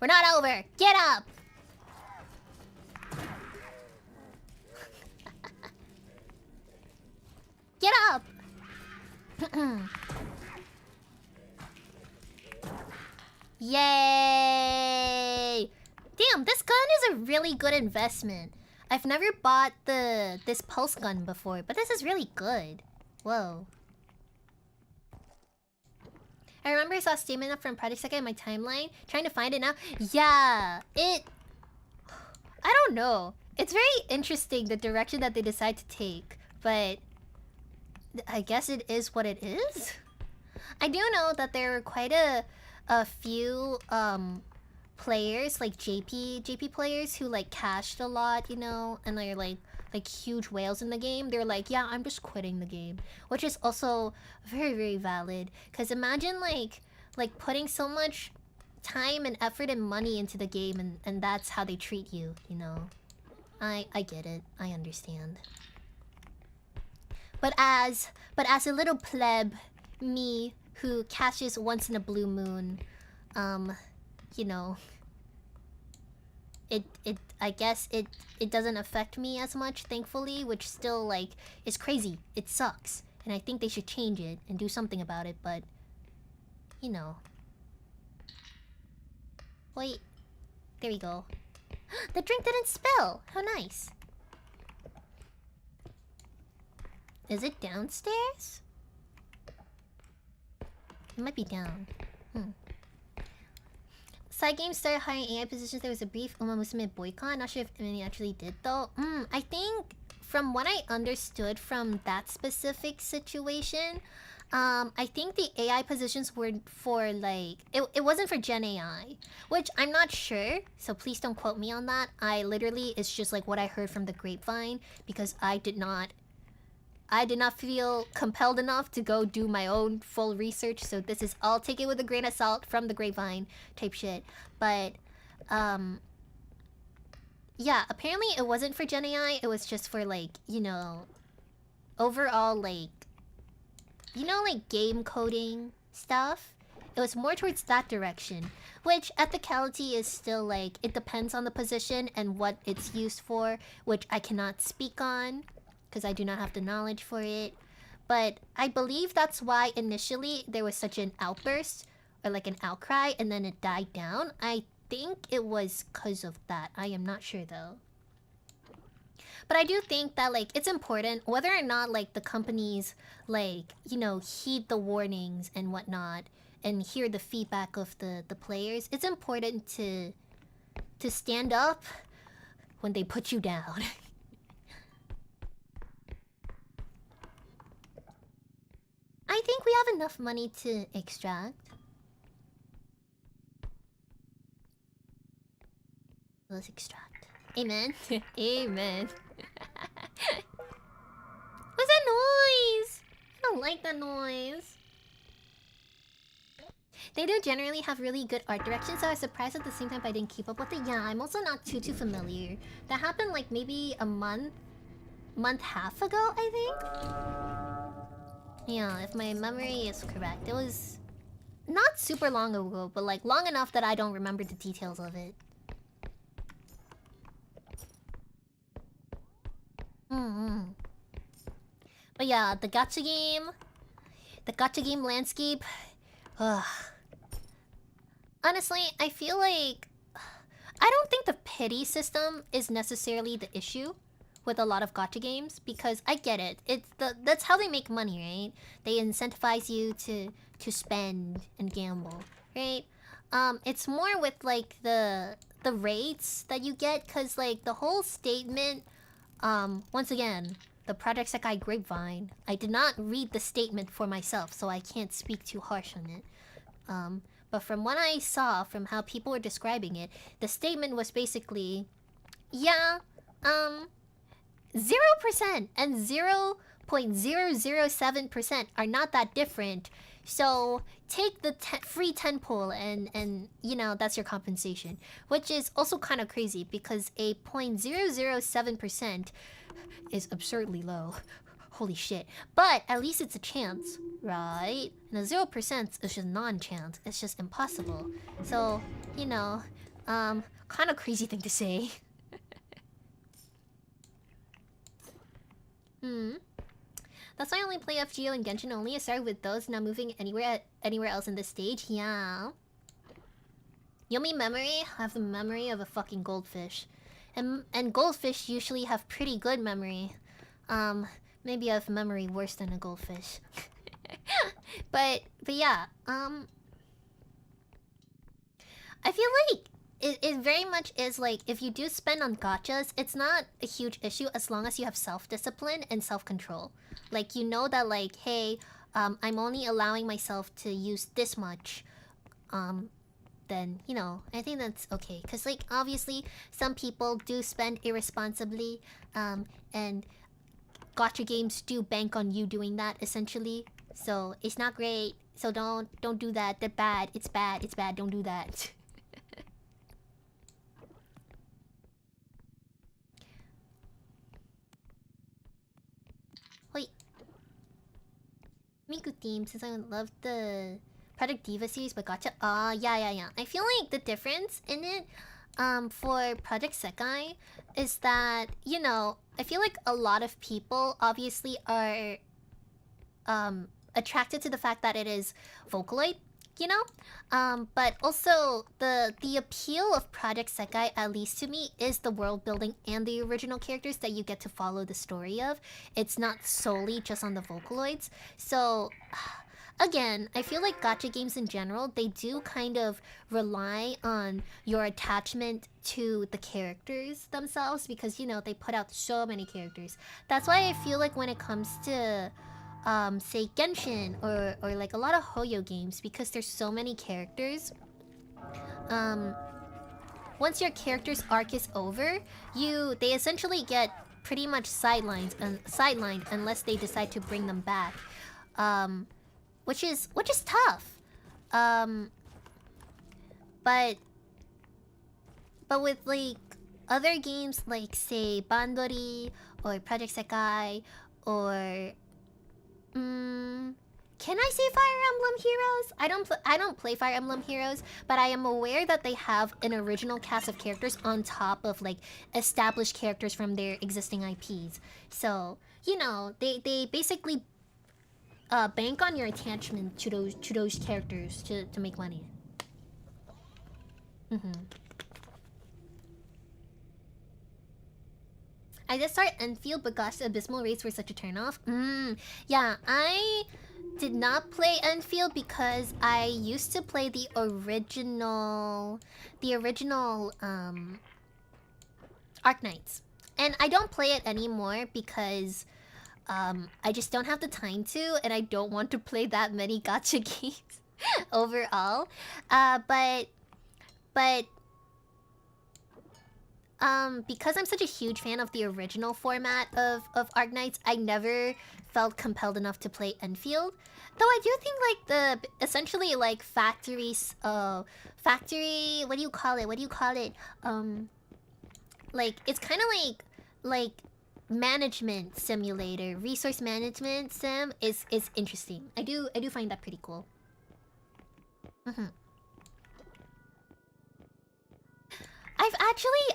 We're not over! Get up! Get up! Yay! Damn, this gun is a really good investment. I've never bought this pulse gun before, but this is really good. Whoa. I remember I saw a statement up from Project Second in my timeline. Trying to find it now. Yeah, I don't know. It's very interesting the direction that they decide to take, but I guess it is what it is. I do know that there are quite a few players, like JP players who like cashed a lot, you know, and they're like huge whales in the game. They're like, yeah, I'm just quitting the game, which is also very, very valid. Because imagine like putting so much time and effort and money into the game, and that's how they treat you, you know. I get it. I understand. But as a little pleb, me who cashes once in a blue moon, you know, I guess it doesn't affect me as much, thankfully, which still like is crazy. It sucks, and I think they should change it and do something about it, but you know. Wait, there we go. The drink didn't spill. How nice. Is it downstairs? It might be down. Side games started hiring AI positions. There was a brief Uma Musume boycott. Not sure if any actually did though. I think from what I understood from that specific situation, I think the AI positions were for like it wasn't for Gen AI, which I'm not sure. So please don't quote me on that. It's just like what I heard from the grapevine because I did not feel compelled enough to go do my own full research, so this is all take it with a grain of salt from the grapevine type shit. But yeah, apparently it wasn't for Gen AI, it was just for like, you know, overall like, you know, like game coding stuff. It was more towards that direction, which ethicality is still like, it depends on the position and what it's used for, which I cannot speak on because I do not have the knowledge for it. But I believe that's why initially there was such an outburst or like an outcry and then it died down. I think it was because of that. I am not sure though. But I do think that like it's important whether or not like the companies like, you know, heed the warnings and whatnot and hear the feedback of the players. It's important to stand up when they put you down. I think we have enough money to extract. Let's extract. Amen. Amen. What's that noise? I don't like that noise. They do generally have really good art direction, so I was surprised at the same time I didn't keep up with it. Yeah, I'm also not too familiar. That happened like maybe a month half ago, I think? Yeah, if my memory is correct. It was not super long ago, but like long enough that I don't remember the details of it. But yeah, the gacha game landscape. Honestly, I feel like I don't think the pity system is necessarily the issue with a lot of gacha games, because I get it. That's how they make money, right? They incentivize you to spend and gamble, right? It's more with like the rates that you get, cause like the whole statement. Once again, the Project Sekai grapevine. I did not read the statement for myself, so I can't speak too harsh on it. but from what I saw, from how people were describing it, the statement was basically, yeah, 0% and 0.007% are not that different. So take the free 10 pull and you know, that's your compensation. Which is also kind of crazy because a 0.007% is absurdly low. Holy shit. But at least it's a chance, right? And a 0% is just non-chance. It's just impossible. So, you know, kind of crazy thing to say. That's why I only play FGO and Genshin only. I started with those, not moving anywhere else in this stage. Yeah. Yomi memory? I have the memory of a fucking goldfish. And goldfish usually have pretty good memory. Maybe I have memory worse than a goldfish. but yeah, I feel like it very much is like, if you do spend on gachas, it's not a huge issue as long as you have self-discipline and self-control. Like, you know that, like, hey, I'm only allowing myself to use this much. Then, you know, I think that's okay. Because, like, obviously, some people do spend irresponsibly. And gacha games do bank on you doing that, essentially. So, it's not great. So don't do that. They're bad. It's bad. It's bad. Don't do that. Wait. Miku theme, since I love the Project Diva series, but gotcha. Yeah. I feel like the difference in it, for Project Sekai, is that, you know, I feel like a lot of people obviously are, attracted to the fact that it is Vocaloid, you know? But also the appeal of Project Sekai, at least to me, is the world building and the original characters that you get to follow the story of. It's not solely just on the Vocaloids. So again, I feel like gacha games in general, they do kind of rely on your attachment to the characters themselves because, you know, they put out so many characters. That's why I feel like when it comes to say Genshin or like a lot of Hoyo games, because there's so many characters, once your character's arc is over, they essentially get pretty much sidelined unless they decide to bring them back, which is tough. But with like other games like say Bandori or Project Sekai or can I say Fire Emblem Heroes? I don't play Fire Emblem Heroes, but I am aware that they have an original cast of characters on top of like established characters from their existing IPs. So, you know, they basically bank on your attachment to those characters to make money. I did start Enfield, but gosh, the abysmal rates were such a turnoff. Yeah, I did not play Enfield because I used to play the original Arknights. And I don't play it anymore because I just don't have the time to, and I don't want to play that many gacha games overall. But because I'm such a huge fan of the original format of Arknights, I never felt compelled enough to play Enfield. Though I do think like the essentially like factory, what do you call it? Like it's kind of like management simulator, resource management sim is interesting. I do find that pretty cool.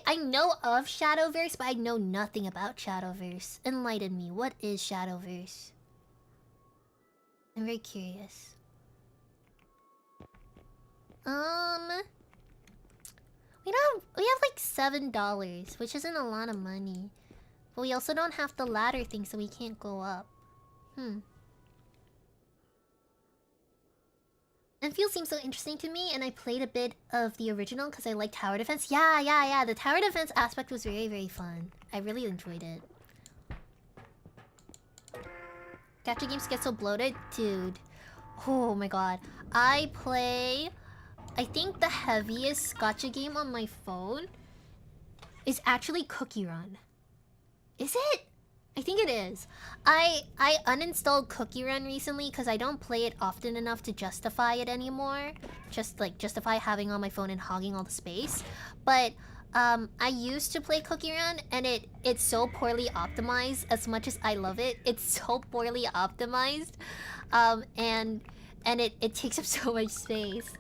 I know of Shadowverse, but I know nothing about Shadowverse. Enlighten me. What is Shadowverse? I'm very curious. We have like $7, which isn't a lot of money. But we also don't have the ladder thing, so we can't go up. Enfield seems so interesting to me, and I played a bit of the original because I like tower defense. Yeah. The tower defense aspect was very, very fun. I really enjoyed it. Gacha games get so bloated? Dude. Oh my god. I play I think the heaviest gacha game on my phone is actually Cookie Run. Is it? I think it is. I uninstalled Cookie Run recently because I don't play it often enough to justify it anymore. Just like justify having on my phone and hogging all the space. But I used to play Cookie Run and it's so poorly optimized. As much as I love it, it's so poorly optimized. And it takes up so much space.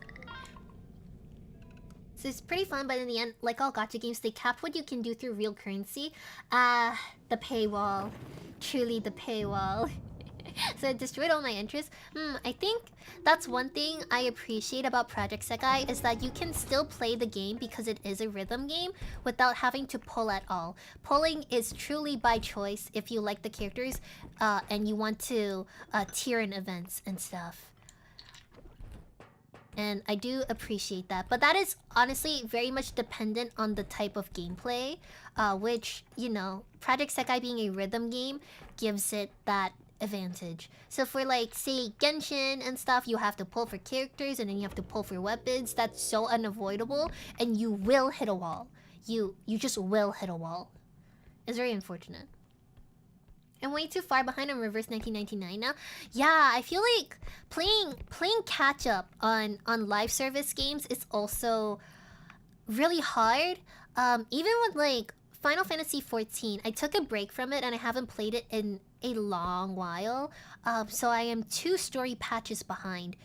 So it's pretty fun, but in the end, like all gacha games, they cap what you can do through real currency. The paywall. Truly the paywall. So it destroyed all my interest. I think that's one thing I appreciate about Project Sekai is that you can still play the game because it is a rhythm game without having to pull at all. Pulling is truly by choice if you like the characters and you want to tier in events and stuff. And I do appreciate that. But that is honestly very much dependent on the type of gameplay. Which, you know, Project Sekai being a rhythm game gives it that advantage. So for like, say, Genshin and stuff, you have to pull for characters and then you have to pull for weapons. That's so unavoidable. And you will hit a wall. You just will hit a wall. It's very unfortunate. I'm way too far behind on Reverse 1999 now. Yeah, I feel like playing catch up on live service games is also really hard. Even with like Final Fantasy 14, I took a break from it and I haven't played it in a long while. So I am 2 story patches behind.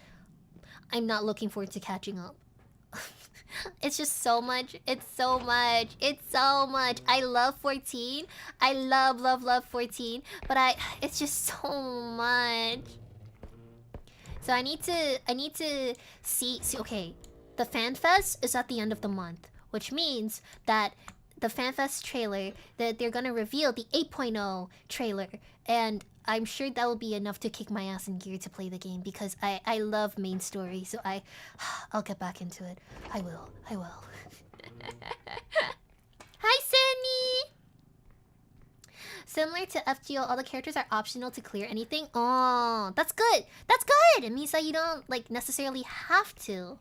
I'm not looking forward to catching up. It's just so much. It's so much. It's so much. I love 14. I love 14. But it's just so much. So I need to see okay. The FanFest is at the end of the month, which means that the FanFest trailer, that they're gonna reveal the 8.0 trailer, and I'm sure that will be enough to kick my ass in gear to play the game because I love main story, so I'll get back into it. I will. Hi, Sandy! Similar to FGO, all the characters are optional to clear anything. Oh, that's good! That's good! It means that you don't like necessarily have to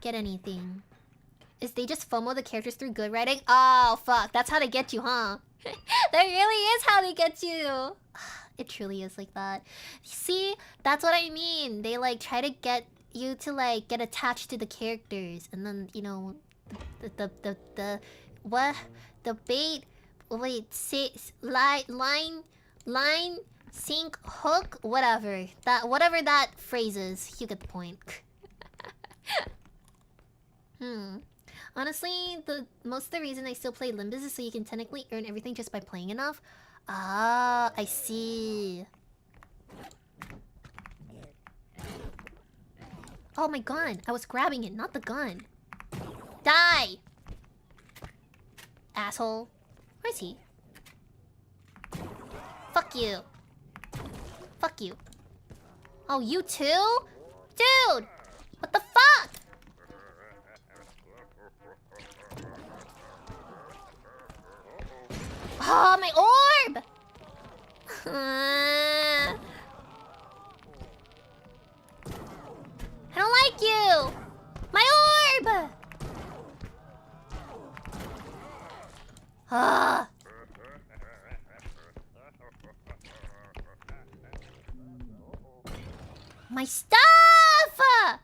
get anything. Is they just FOMO the characters through good writing? Oh, fuck. That's how they get you, huh? That really is how they get you. It truly is like that. See? That's what I mean. They like try to get you to like get attached to the characters. And then, you know, what? The bait... Wait, say... Line... Sink... Hook? Whatever. Whatever that phrase is. You get the point. Honestly, most of the reason I still play Limbus is so you can technically earn everything just by playing enough. Ah, I see. Oh, my gun. I was grabbing it, not the gun. Die! Asshole. Where is he? Fuck you. Fuck you. Oh, you too? Dude! What the fuck? Oh, my orb! I don't like you! My orb! My stuff! I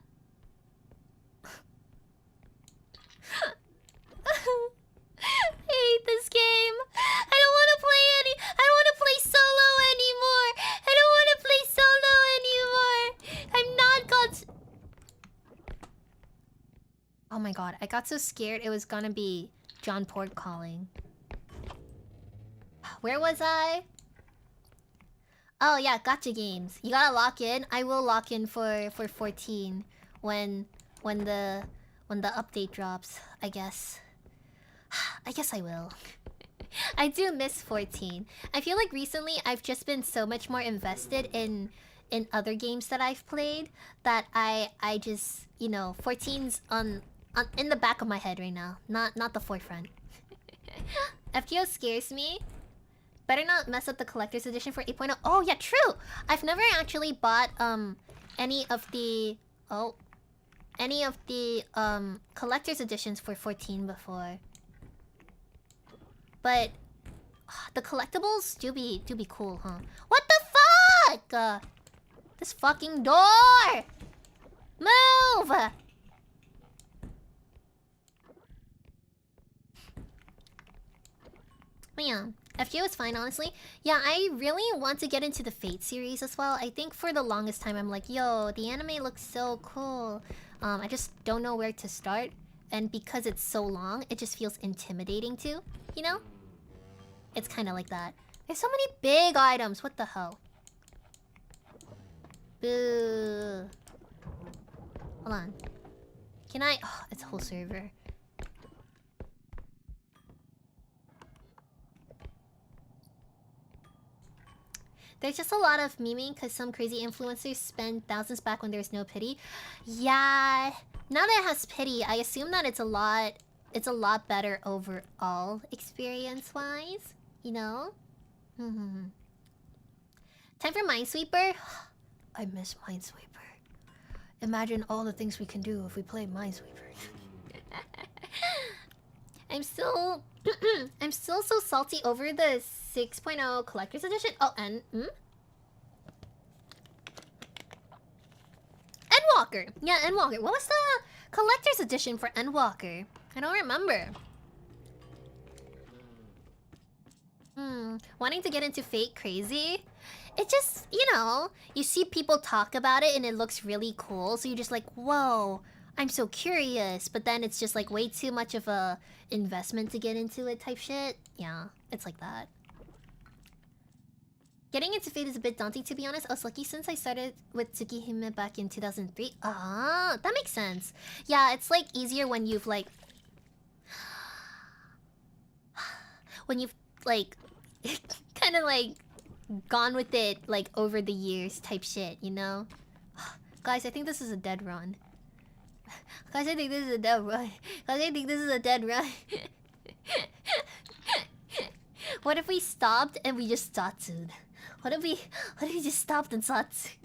hate this game. I don't want to play I don't want to play solo anymore. I don't want to play solo anymore. I'm not Oh my god, I got so scared it was gonna be John Port calling. Where was I? Oh yeah, gacha games. You gotta lock in. I will lock in for 14 when the update drops, I guess. I guess I will. I do miss 14. I feel like recently I've just been so much more invested in other games that I've played that I just, you know, 14's on in the back of my head right now, not the forefront. FGO scares me. Better not mess up the collector's edition for 8.0. Oh yeah, true. I've never actually bought any of the any of the collector's editions for 14 before. But the collectibles do be cool, huh? What the fuck? This fucking door! Move! But yeah, FGO is fine, honestly. Yeah, I really want to get into the Fate series as well. I think for the longest time, I'm like, yo, the anime looks so cool. I just don't know where to start. And because it's so long, it just feels intimidating too, you know? It's kind of like that. There's so many big items. What the hell? Boo. Hold on. Can I... Oh, it's a whole server. There's just a lot of memeing because some crazy influencers spend thousands back when there's no pity. Yeah, now that it has pity, I assume that it's a lot better overall experience-wise, you know? Time for Minesweeper? I miss Minesweeper. Imagine all the things we can do if we play Minesweeper. I'm still so salty over the 6.0 collector's edition. Oh, and Endwalker. Yeah, Endwalker. What was the collector's edition for Endwalker? I don't remember. Wanting to get into Fate crazy? It just, you know, you see people talk about it and it looks really cool, so you're just like, whoa, I'm so curious. But then it's just like way too much of a investment to get into it type shit. Yeah, it's like that. Getting into Fate is a bit daunting, to be honest. I was lucky since I started with Tsukihime back in 2003. Ah, that makes sense. Yeah, it's like easier when you've like... when you've like... kind of like... gone with it like over the years type shit, you know? Guys, I think this is a dead run. Guys, I think this is a dead run. Guys, I think this is a dead run. What if we stopped and we just Satsu'd? What if we just stopped and Satsu'd?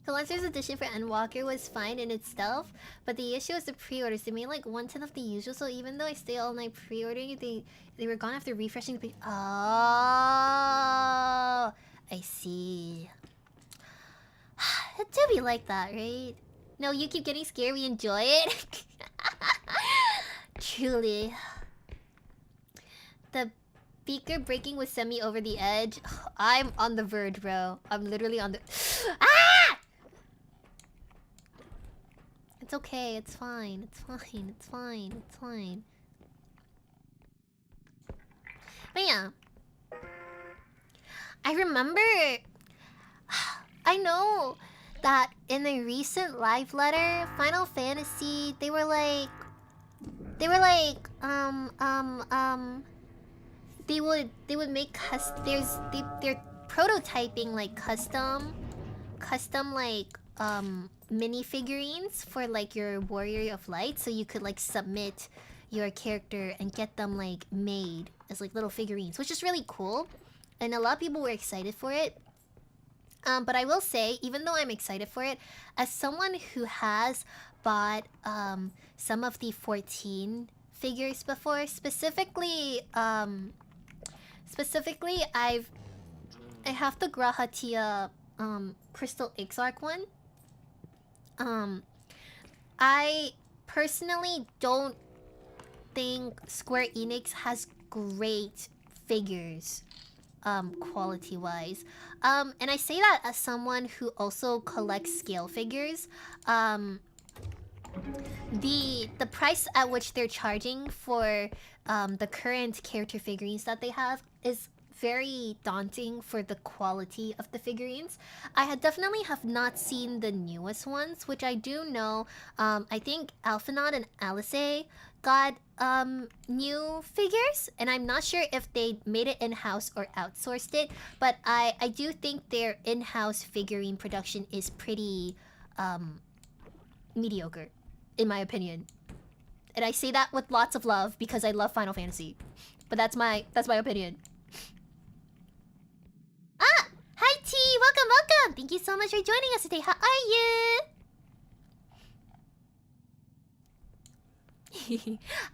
Collector's edition for Endwalker was fine in itself, but the issue was the pre-orders. They made like 1/10 of the usual, so even though I stay all night pre-ordering it, they were gone after refreshing the... Oh, I see. It do be like that, right? No, you keep getting scared, we enjoy it. Truly. The beaker breaking was semi over the edge. I'm on the verge, bro. I'm literally on the... Ah! It's okay, it's fine, it's fine, it's fine, it's fine. But yeah. I remember... I know that in a recent live letter, Final Fantasy, they were like... They would make they're prototyping like custom like mini figurines for like your Warrior of Light, so you could like submit your character and get them like made as like little figurines, which is really cool, and a lot of people were excited for it. But I will say, even though I'm excited for it, as someone who has bought some of the 14 figures before, specifically I have the Grahatia Crystal Exarch one. I personally don't think Square Enix has great figures quality wise, and I say that as someone who also collects scale figures. The price at which they're charging for the current character figurines that they have is very daunting for the quality of the figurines. I definitely have not seen the newest ones, which I do know. I think Alphanaut and Alice got new figures, and I'm not sure if they made it in-house or outsourced it, but I do think their in-house figurine production is pretty mediocre, in my opinion. And I say that with lots of love because I love Final Fantasy. But that's my opinion. Ah! Hi T! welcome! Thank you so much for joining us today. How are you?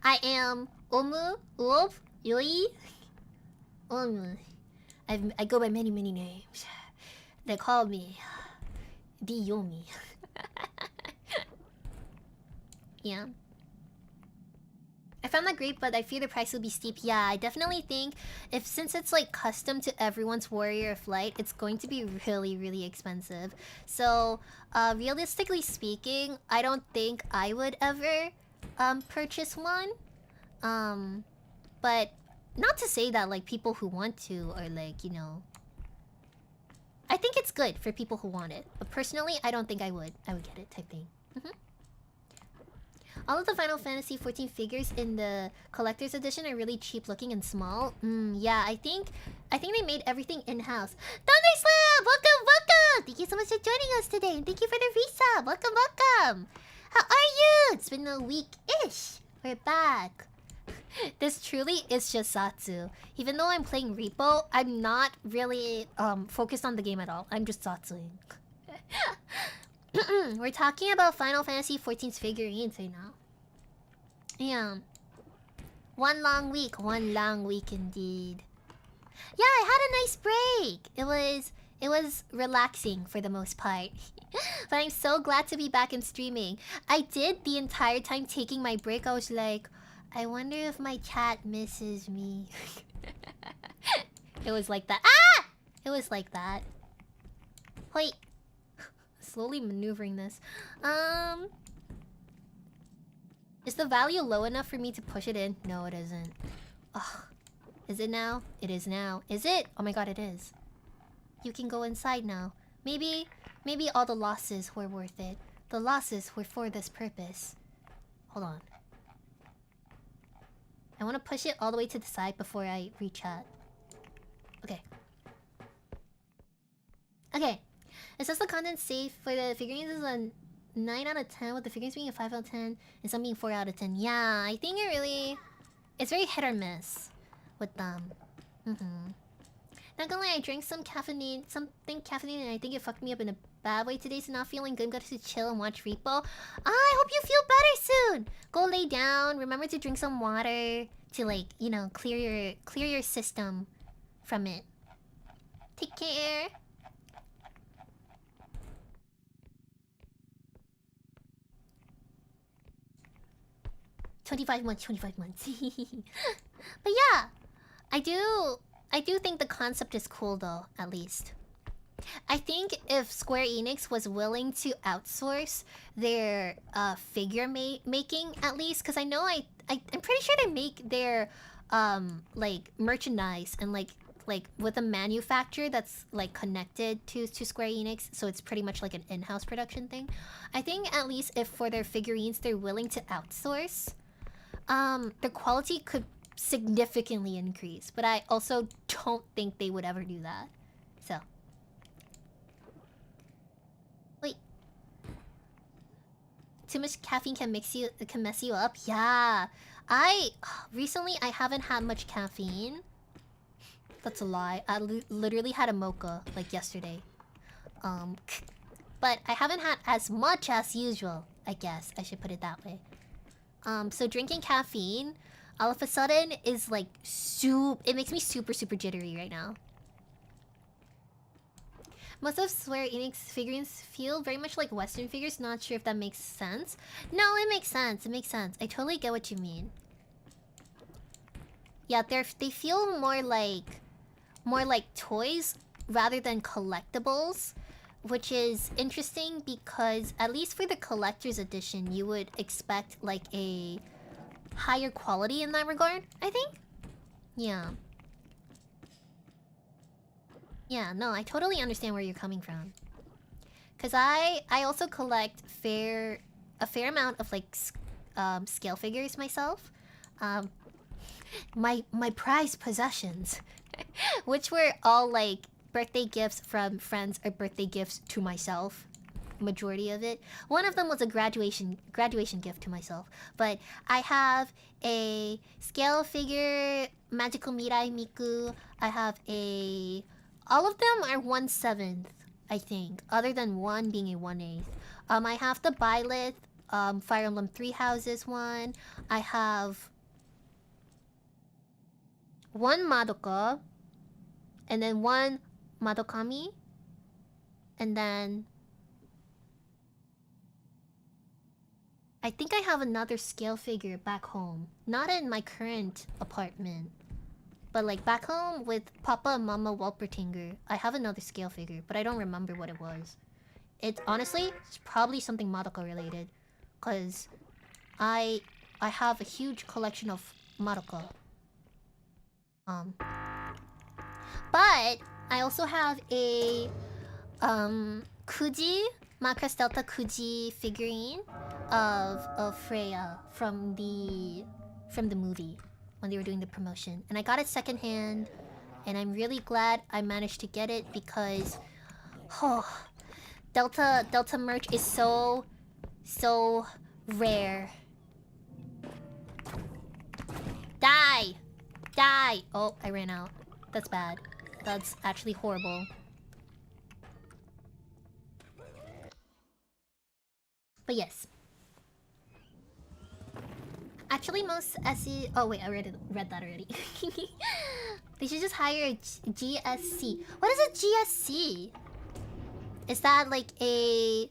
I am Omu, Wolf, Yoi. I go by many names. They call me the Yomi. Yeah. I found that great, but I fear the price will be steep. Yeah, I definitely think since it's like custom to everyone's warrior flight, it's going to be really expensive. So, realistically speaking, I don't think I would ever purchase one. But not to say that like people who want to or like, you know, I think it's good for people who want it. But personally, I don't think I would get it type thing. All of the Final Fantasy 14 figures in the collector's edition are really cheap looking and small. Yeah, I think they made everything in-house. Thunderslam! Welcome! Thank you so much for joining us today, and thank you for the resub. Welcome! How are you? It's been a week-ish. We're back. This truly is just Satsu. Even though I'm playing R.E.P.O, I'm not really focused on the game at all. I'm just Satsuing. We're talking about Final Fantasy 14's figurines right now. Yeah. One long week indeed. Yeah, I had a nice break. It was relaxing for the most part. But I'm so glad to be back and streaming. I did the entire time taking my break. I was like, I wonder if my chat misses me. It was like that. Ah! It was like that. Wait. Slowly maneuvering this. Is the value low enough for me to push it in? No, it isn't. Ugh. Is it now? It is now. Is it? Oh my god, it is. You can go inside now. Maybe all the losses were worth it. The losses were for this purpose. Hold on. I want to push it all the way to the side before I re-chat. Okay. Okay. It says the content safe for the figurines is a 9 out of 10, with the figurines being a 5 out of 10 and some being 4 out of 10. Yeah, I think it's very hit or miss with them. Not gonna lie, I drank something caffeinated, and I think it fucked me up in a bad way today, so not feeling good. Got to chill and watch R.E.P.O. I hope you feel better soon. Go lay down. Remember to drink some water to, like, you know, clear your system from it. Take care. $25 months. But yeah, I do think the concept is cool though, at least. I think if Square Enix was willing to outsource their figure making, at least, because I know I'm pretty sure they make their like merchandise and like with a manufacturer that's like connected to Square Enix, so it's pretty much like an in-house production thing. I think at least if for their figurines they're willing to outsource, the quality could significantly increase, but I also don't think they would ever do that. So wait, too much caffeine can mess you up. Yeah, recently I haven't had much caffeine. That's a lie. I literally had a mocha like yesterday. But I haven't had as much as usual, I guess I should put it that way. So drinking caffeine all of a sudden is like it makes me super jittery right now. Most of Square Enix figurines feel very much like Western figures. Not sure if that makes sense. No, it makes sense. It makes sense. I totally get what you mean. Yeah, they feel more like toys rather than collectibles, which is interesting because at least for the collector's edition, you would expect like a higher quality in that regard, I think. Yeah. Yeah, no, I totally understand where you're coming from. Cause I also collect a fair amount of like scale figures myself. My prized possessions, which were all like birthday gifts from friends or birthday gifts to myself. Majority of it. One of them was a graduation gift to myself. But I have a scale figure, Magical Mirai Miku. I have all of them are 1/7, I think, other than one being a 1/8. I have the Byleth, Fire Emblem Three Houses one. I have one Madoka, and then one Madokami, and then I think I have another scale figure back home. Not in my current apartment, but like back home with Papa and Mama wolpertinger. I have another scale figure, but I don't remember what it was. It's honestly, it's probably something Madoka related, cause I have a huge collection of Madoka. But I also have a Kuji, Macross Delta Kuji figurine of Freya from the movie when they were doing the promotion, and I got it secondhand, and I'm really glad I managed to get it because, Delta merch is so rare. Die! Oh, I ran out. That's bad. That's actually horrible. But yes. Actually, most SE... Oh wait, I read that already. They should just hire a GSC. What is a GSC? Is that like a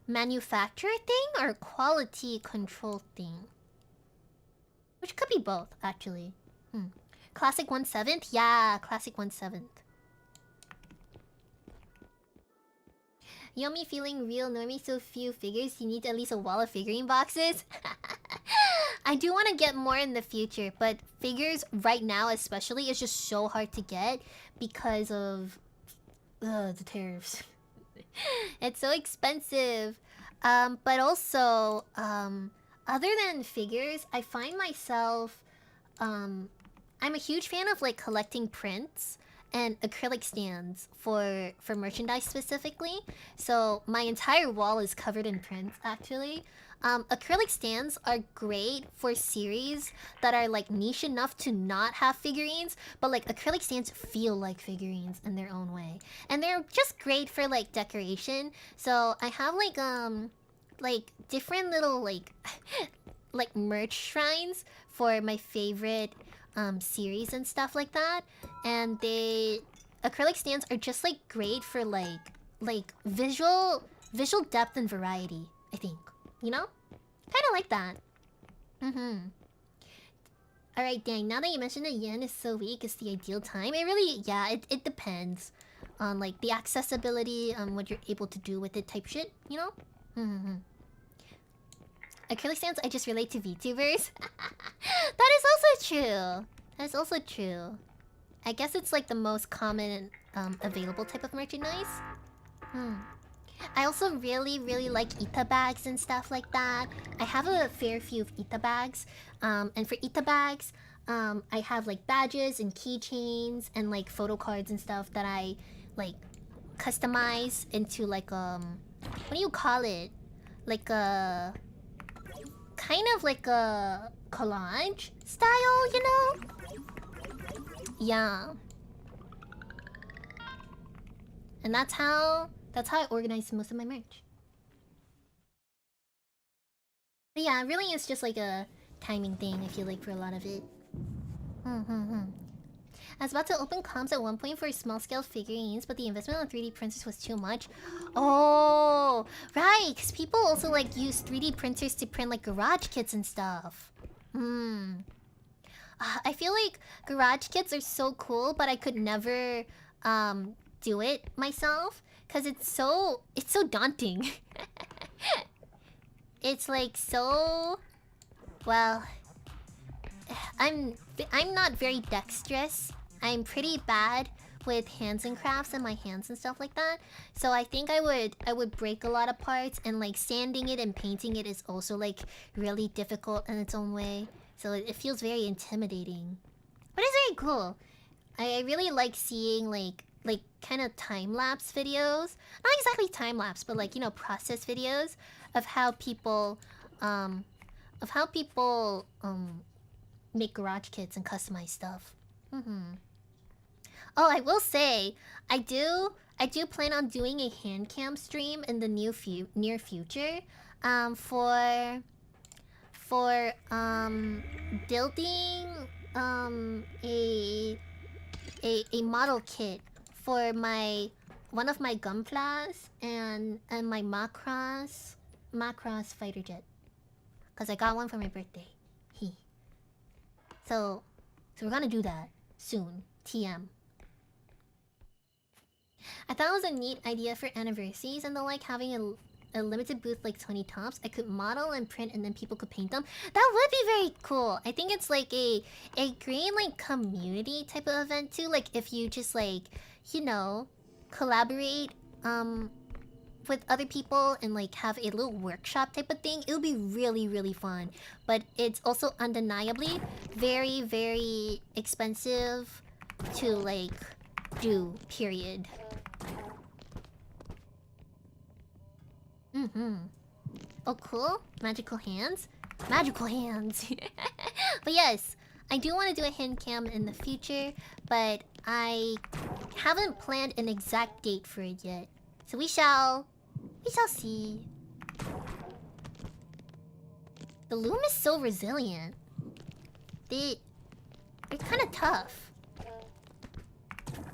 manufacturer thing or a quality control thing? Which could be both, actually. Classic 1/7? Yeah, Classic 1/7. Yomi feeling real normie, so few figures. You need at least a wall of figurine boxes. I do want to get more in the future, but figures right now especially is just so hard to get because of the tariffs. It's so expensive. But also, other than figures, I find myself, I'm a huge fan of like collecting prints and acrylic stands for merchandise specifically. So my entire wall is covered in prints actually. Acrylic stands are great for series that are like niche enough to not have figurines, but like acrylic stands feel like figurines in their own way. And they're just great for like decoration. So I have like different little like like merch shrines for my favorite series and stuff like that. And acrylic stands are just like great for like visual depth and variety, I think. You know? Kinda like that. Alright, dang, now that you mentioned the yen is so weak, it's the ideal time. It really, yeah, it depends on like the accessibility, what you're able to do with it type shit, you know? Acrylic stands, I just relate to VTubers. That is also true. That is also true. I guess it's like the most common available type of merchandise. I also really like Ita bags and stuff like that. I have a fair few of Ita bags. And for Ita bags, I have like badges and keychains and like photo cards and stuff that I like customize into like what do you call it? Like a kind of like a collage style, you know? Yeah. And that's how I organize most of my merch. But yeah, it really is just like a timing thing, I feel like, for a lot of it. I was about to open comms at one point for small-scale figurines, but the investment on 3D printers was too much. Oh, right, because people also like use 3D printers to print like garage kits and stuff. I feel like garage kits are so cool, but I could never do it myself because it's so daunting. It's like so, well, I'm not very dexterous. I'm pretty bad with hands and crafts and my hands and stuff like that. So I think I would break a lot of parts, and like sanding it and painting it is also like really difficult in its own way. So it feels very intimidating. But it's very cool. I really like seeing like kind of time-lapse videos. Not exactly time-lapse, but like, you know, process videos of how people make garage kits and customize stuff. Oh, I will say, I do I do plan on doing a hand cam stream in the near future. For building a model kit for one of my Gunplas and my Macross fighter jet, cause I got one for my birthday. So we're gonna do that soon. TM. I thought it was a neat idea for anniversaries and the like, having a limited booth like 20 tops. I could model and print and then people could paint them. That would be very cool. I think it's like a great like community type of event too. Like if you just like, you know, collaborate with other people and like have a little workshop type of thing, it would be really, really fun. But it's also undeniably very, very expensive to like do, period. Oh, cool. Magical hands. Magical hands. But yes, I do want to do a hand cam in the future, but I haven't planned an exact date for it yet. So we shall see. The loom is so resilient. They're kind of tough.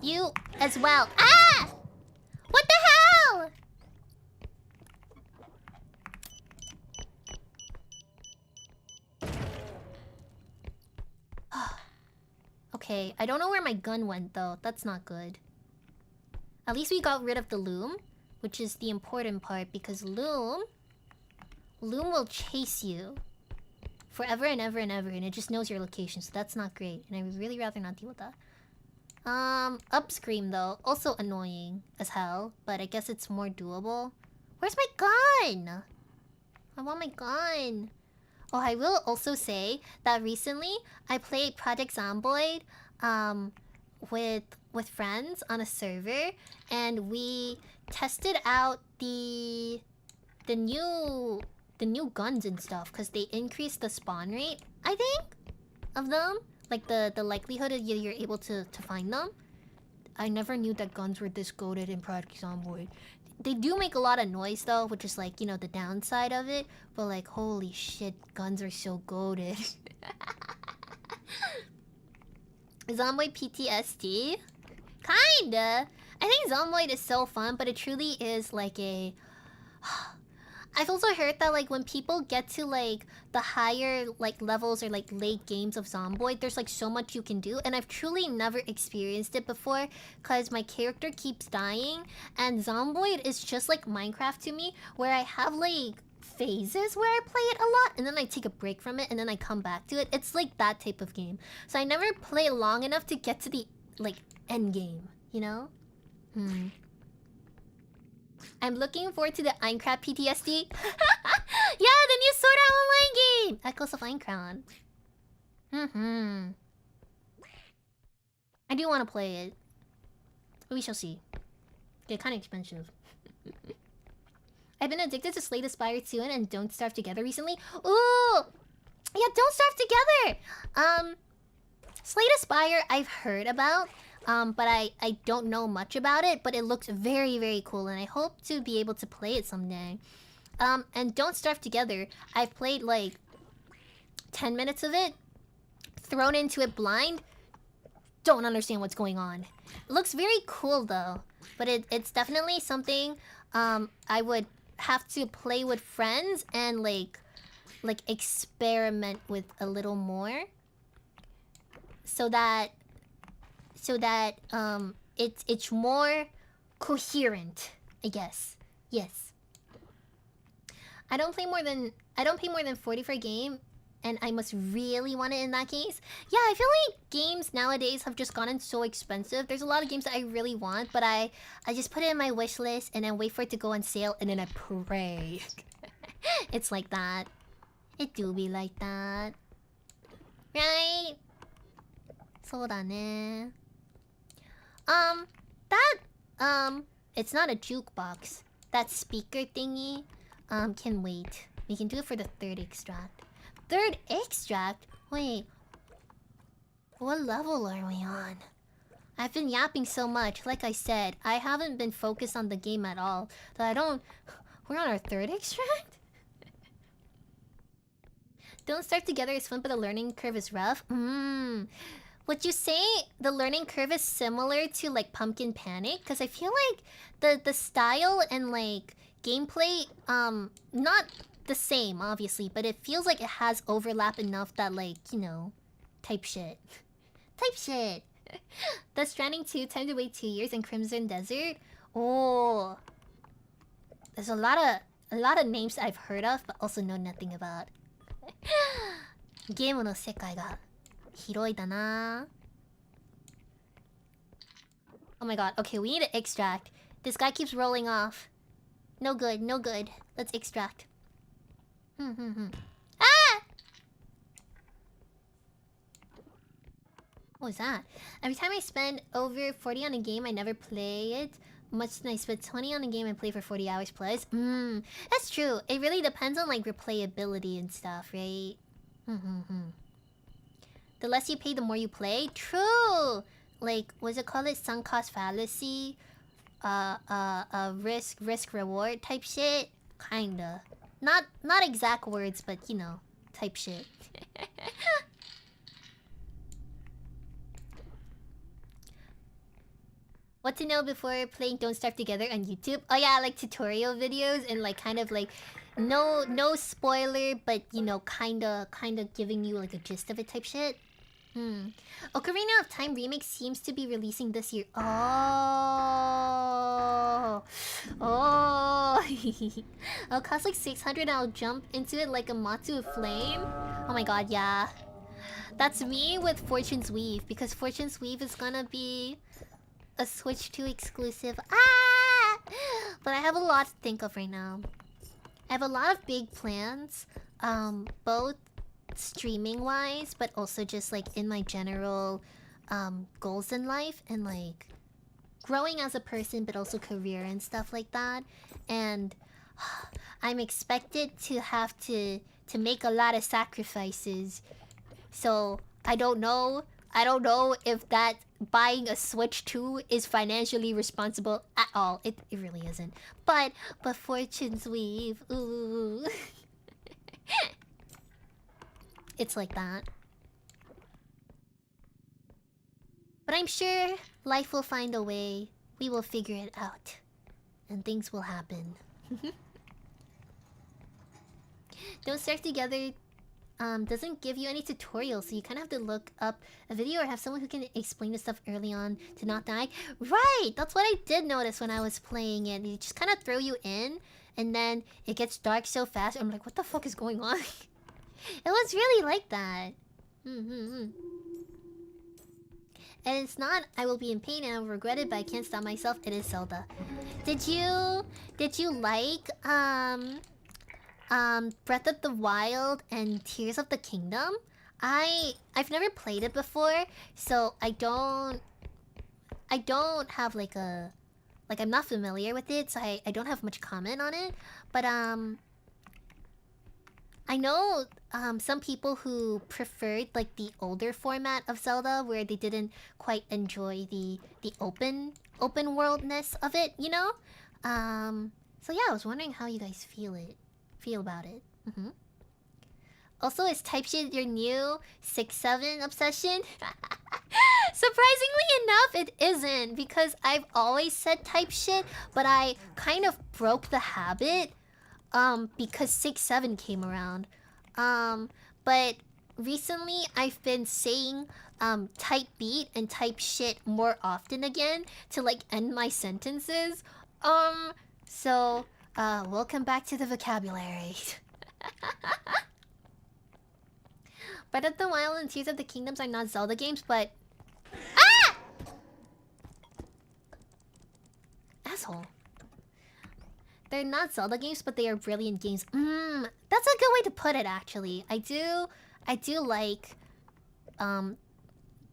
You as well. Ah! What the hell? Okay, I don't know where my gun went though. That's not good. At least we got rid of the loom, which is the important part, because loom will chase you forever and ever and ever, and it just knows your location, so that's not great. And I would really rather not deal with that. Up scream though, also annoying as hell, but I guess it's more doable. Where's my gun? I want my gun. Oh, I will also say that recently I played Project Zomboid with friends on a server, and we tested out the new guns and stuff, because they increased the spawn rate, I think, of them. Like the likelihood of you're able to find them. I never knew that guns were this goated in Project Zomboid. They do make a lot of noise though, which is like, you know, the downside of it. But like, holy shit, guns are so goated. Zomboid PTSD? Kinda. I think Zomboid is so fun, but it truly is like a... I've also heard that like when people get to like the higher like levels or like late games of Zomboid, there's like so much you can do, and I've truly never experienced it before because my character keeps dying, and Zomboid is just like Minecraft to me, where I have like phases where I play it a lot and then I take a break from it and then I come back to it. It's like that type of game. So I never play long enough to get to the like end game, you know? I'm looking forward to the Minecraft PTSD. Yeah, the new Sword Art Online game! Echoes of Minecraft. I do want to play it. We shall see. They're kind of expensive. I've been addicted to Slay the Spire 2 and Don't Starve Together recently. Ooh! Yeah, Don't Starve Together! Slay the Spire I've heard about. But I don't know much about it, but it looks very, very cool, and I hope to be able to play it someday. And Don't Starve Together, I've played like 10 minutes of it, thrown into it blind, don't understand what's going on. It looks very cool though, but it's definitely something I would have to play with friends and like experiment with a little more, so that it's more coherent, I guess. Yes. I don't pay more than 40 for a game, and I must really want it in that case. Yeah, I feel like games nowadays have just gotten so expensive. There's a lot of games that I really want, but I just put it in my wish list and then wait for it to go on sale, and then I pray. It's like that. It do be like that. Right? そうだね. It's not a jukebox. That speaker thingy, can wait. We can do it for the third extract. Third extract? Wait. What level are we on? I've been yapping so much. Like I said, I haven't been focused on the game at all. That I don't... We're on our third extract? Don't start together is fun, but the learning curve is rough. Would you say the learning curve is similar to like Pumpkin Panic? Because I feel like the style and like gameplay, not the same obviously, but it feels like it has overlap enough that like, you know, type shit. Type shit. The Stranding 2 time to wait 2 years and Crimson Desert. Oh, there's a lot of names that I've heard of, but also know nothing about. ゲームの世界が広いだな。Oh my god, okay, we need to extract. This guy keeps rolling off. No good, no good. Let's extract. Ah! What was that? Every time I spend over 40 on a game, I never play it. Much than I spend 20 on a game and play for 40 hours plus. That's true. It really depends on like replayability and stuff, right? The less you pay, the more you play. True. Like, what's it called? Sunk cost fallacy. Risk reward type shit. Kinda. Not exact words, but you know, type shit. What to know before playing Don't Starve Together on YouTube? Oh yeah, like tutorial videos and like kind of like no spoiler, but you know, kinda giving you like a gist of it type shit. Ocarina of Time remake seems to be releasing this year. Oh. It'll cost like 600 and I'll jump into it like a Matsu flame. Oh my god, yeah. That's me with Fortune's Weave, because Fortune's Weave is gonna be a Switch 2 exclusive. But I have a lot to think of right now. I have a lot of big plans, both streaming wise, but also just like in my general goals in life and like growing as a person, but also career and stuff like that. And I'm expected to have to make a lot of sacrifices. So I don't know if that buying a Switch 2 is financially responsible at all. It really isn't. But Fortune's Weave, ooh. It's like that. But I'm sure life will find a way. We will figure it out. And things will happen. Don't Starve Together doesn't give you any tutorials, so you kind of have to look up a video or have someone who can explain the stuff early on to not die. Right! That's what I did notice when I was playing it. They just kind of throw you in, and then it gets dark so fast. I'm like, what the fuck is going on? It was really like that. And it's not, I will be in pain and I will regret it, but I can't stop myself. It is Zelda. Did you like, Breath of the Wild and Tears of the Kingdom? I've never played it before, so I don't have like a... Like, I'm not familiar with it, so I don't have much comment on it. But, I know some people who preferred like the older format of Zelda, where they didn't quite enjoy the open worldness of it, you know? So yeah, I was wondering how you guys feel about it. Also, is type shit your new 6-7 obsession? Surprisingly enough, it isn't, because I've always said type shit, but I kind of broke the habit because 6-7 came around. But recently I've been saying type beat and type shit more often again to like end my sentences. So welcome back to the vocabulary. Breath of the Wild and Tears of the Kingdoms are not Zelda games, but... Ah! Asshole. They're not Zelda games, but they are brilliant games. That's a good way to put it, actually. I do like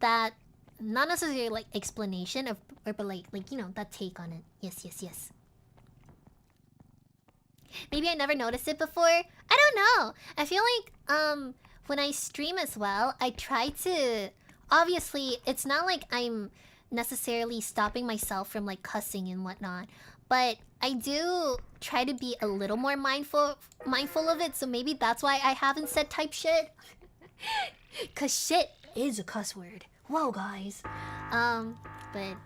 that, not necessarily like explanation of, but like you know, that take on it. Yes. Maybe I never noticed it before. I don't know. I feel like when I stream as well, I try to... Obviously, it's not like I'm necessarily stopping myself from like cussing and whatnot, but I do try to be a little more mindful of it. So maybe that's why I haven't said type shit. Cause shit is a cuss word. Whoa, guys. But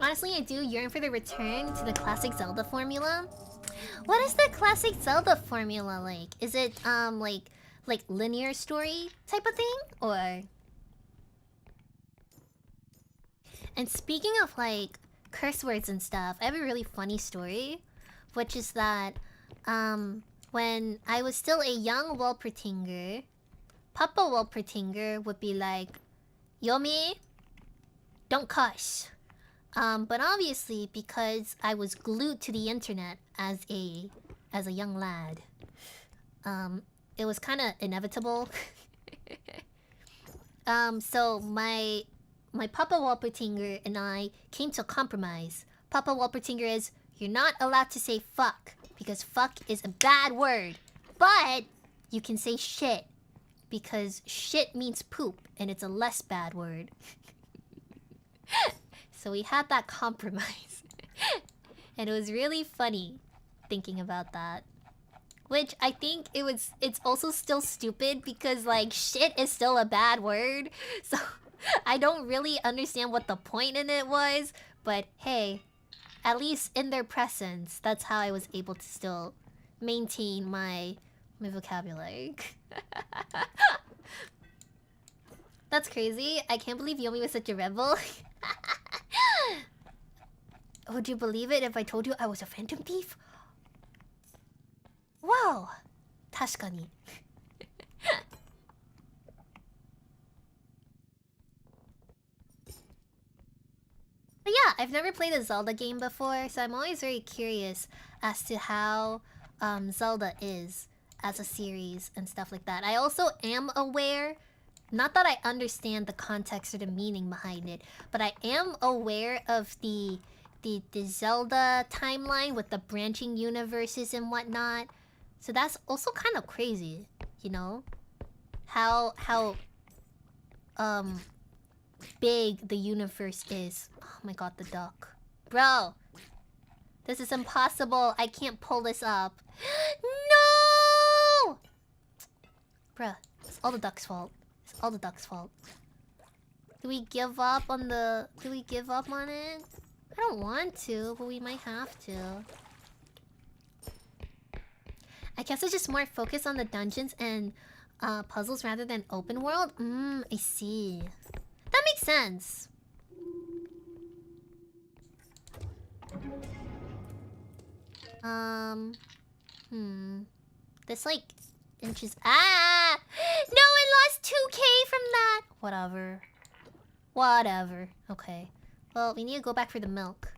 honestly, I do yearn for the return to the classic Zelda formula. What is the classic Zelda formula like? Is it like linear story type of thing, or? And speaking of like curse words and stuff, I have a really funny story, which is that when I was still a young wolpertinger, Papa wolpertinger would be like, Yomi, don't cuss. But obviously, because I was glued to the internet as a young lad, it was kind of inevitable. So my Papa Wolpertinger and I came to a compromise. Papa Wolpertinger is, you're not allowed to say fuck, because fuck is a bad word. But you can say shit, because shit means poop, and it's a less bad word. So we had that compromise. And it was really funny thinking about that. Which I think it's also still stupid because like shit is still a bad word. So I don't really understand what the point in it was. But hey, at least in their presence, that's how I was able to still maintain my vocabulary. That's crazy. I can't believe Yomi was such a rebel. Would you believe it if I told you I was a phantom thief? Wow! 確かに. But yeah, I've never played a Zelda game before, so I'm always very curious as to how Zelda is as a series and stuff like that. I also am aware, not that I understand the context or the meaning behind it, but I am aware of the Zelda timeline with the branching universes and whatnot. So that's also kind of crazy, you know? How big the universe is. Oh my god, the duck. Bro! This is impossible. I can't pull this up. No! Bruh, it's all the duck's fault. It's all the duck's fault. Do we give up on the... Do we give up on it? I don't want to, but we might have to. I guess it's just more focused on the dungeons and puzzles rather than open world? I see. That makes sense. This like inches. Ah! No, I lost 2k from that! Whatever. Whatever. Okay. Well, we need to go back for the milk.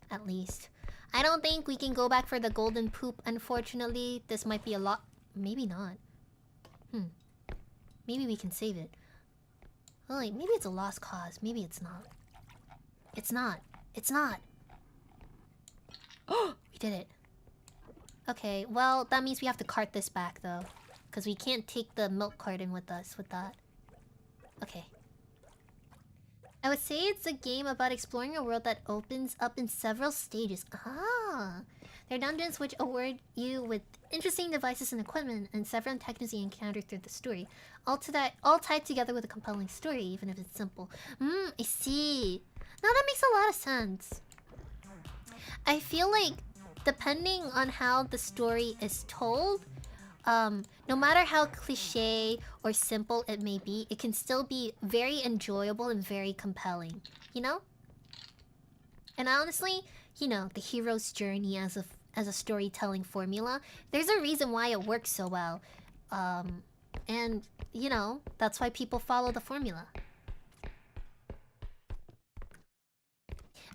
At least. I don't think we can go back for the golden poop, unfortunately. This might be a lot... Maybe not. Maybe we can save it. Oh, wait, maybe it's a lost cause. Maybe it's not. It's not. It's not. Oh! We did it. Okay, well, that means we have to cart this back, though. Because we can't take the milk carton with us with that. Okay. I would say it's a game about exploring a world that opens up in several stages. Ah! There are dungeons which award you with interesting devices and equipment and several antagonisms you encounter through the story. All tied together with a compelling story, even if it's simple. I see. Now that makes a lot of sense. I feel like, depending on how the story is told, no matter how cliche or simple it may be, it can still be very enjoyable and very compelling, you know? And honestly, you know, the hero's journey as a storytelling formula, there's a reason why it works so well. And, you know, that's why people follow the formula.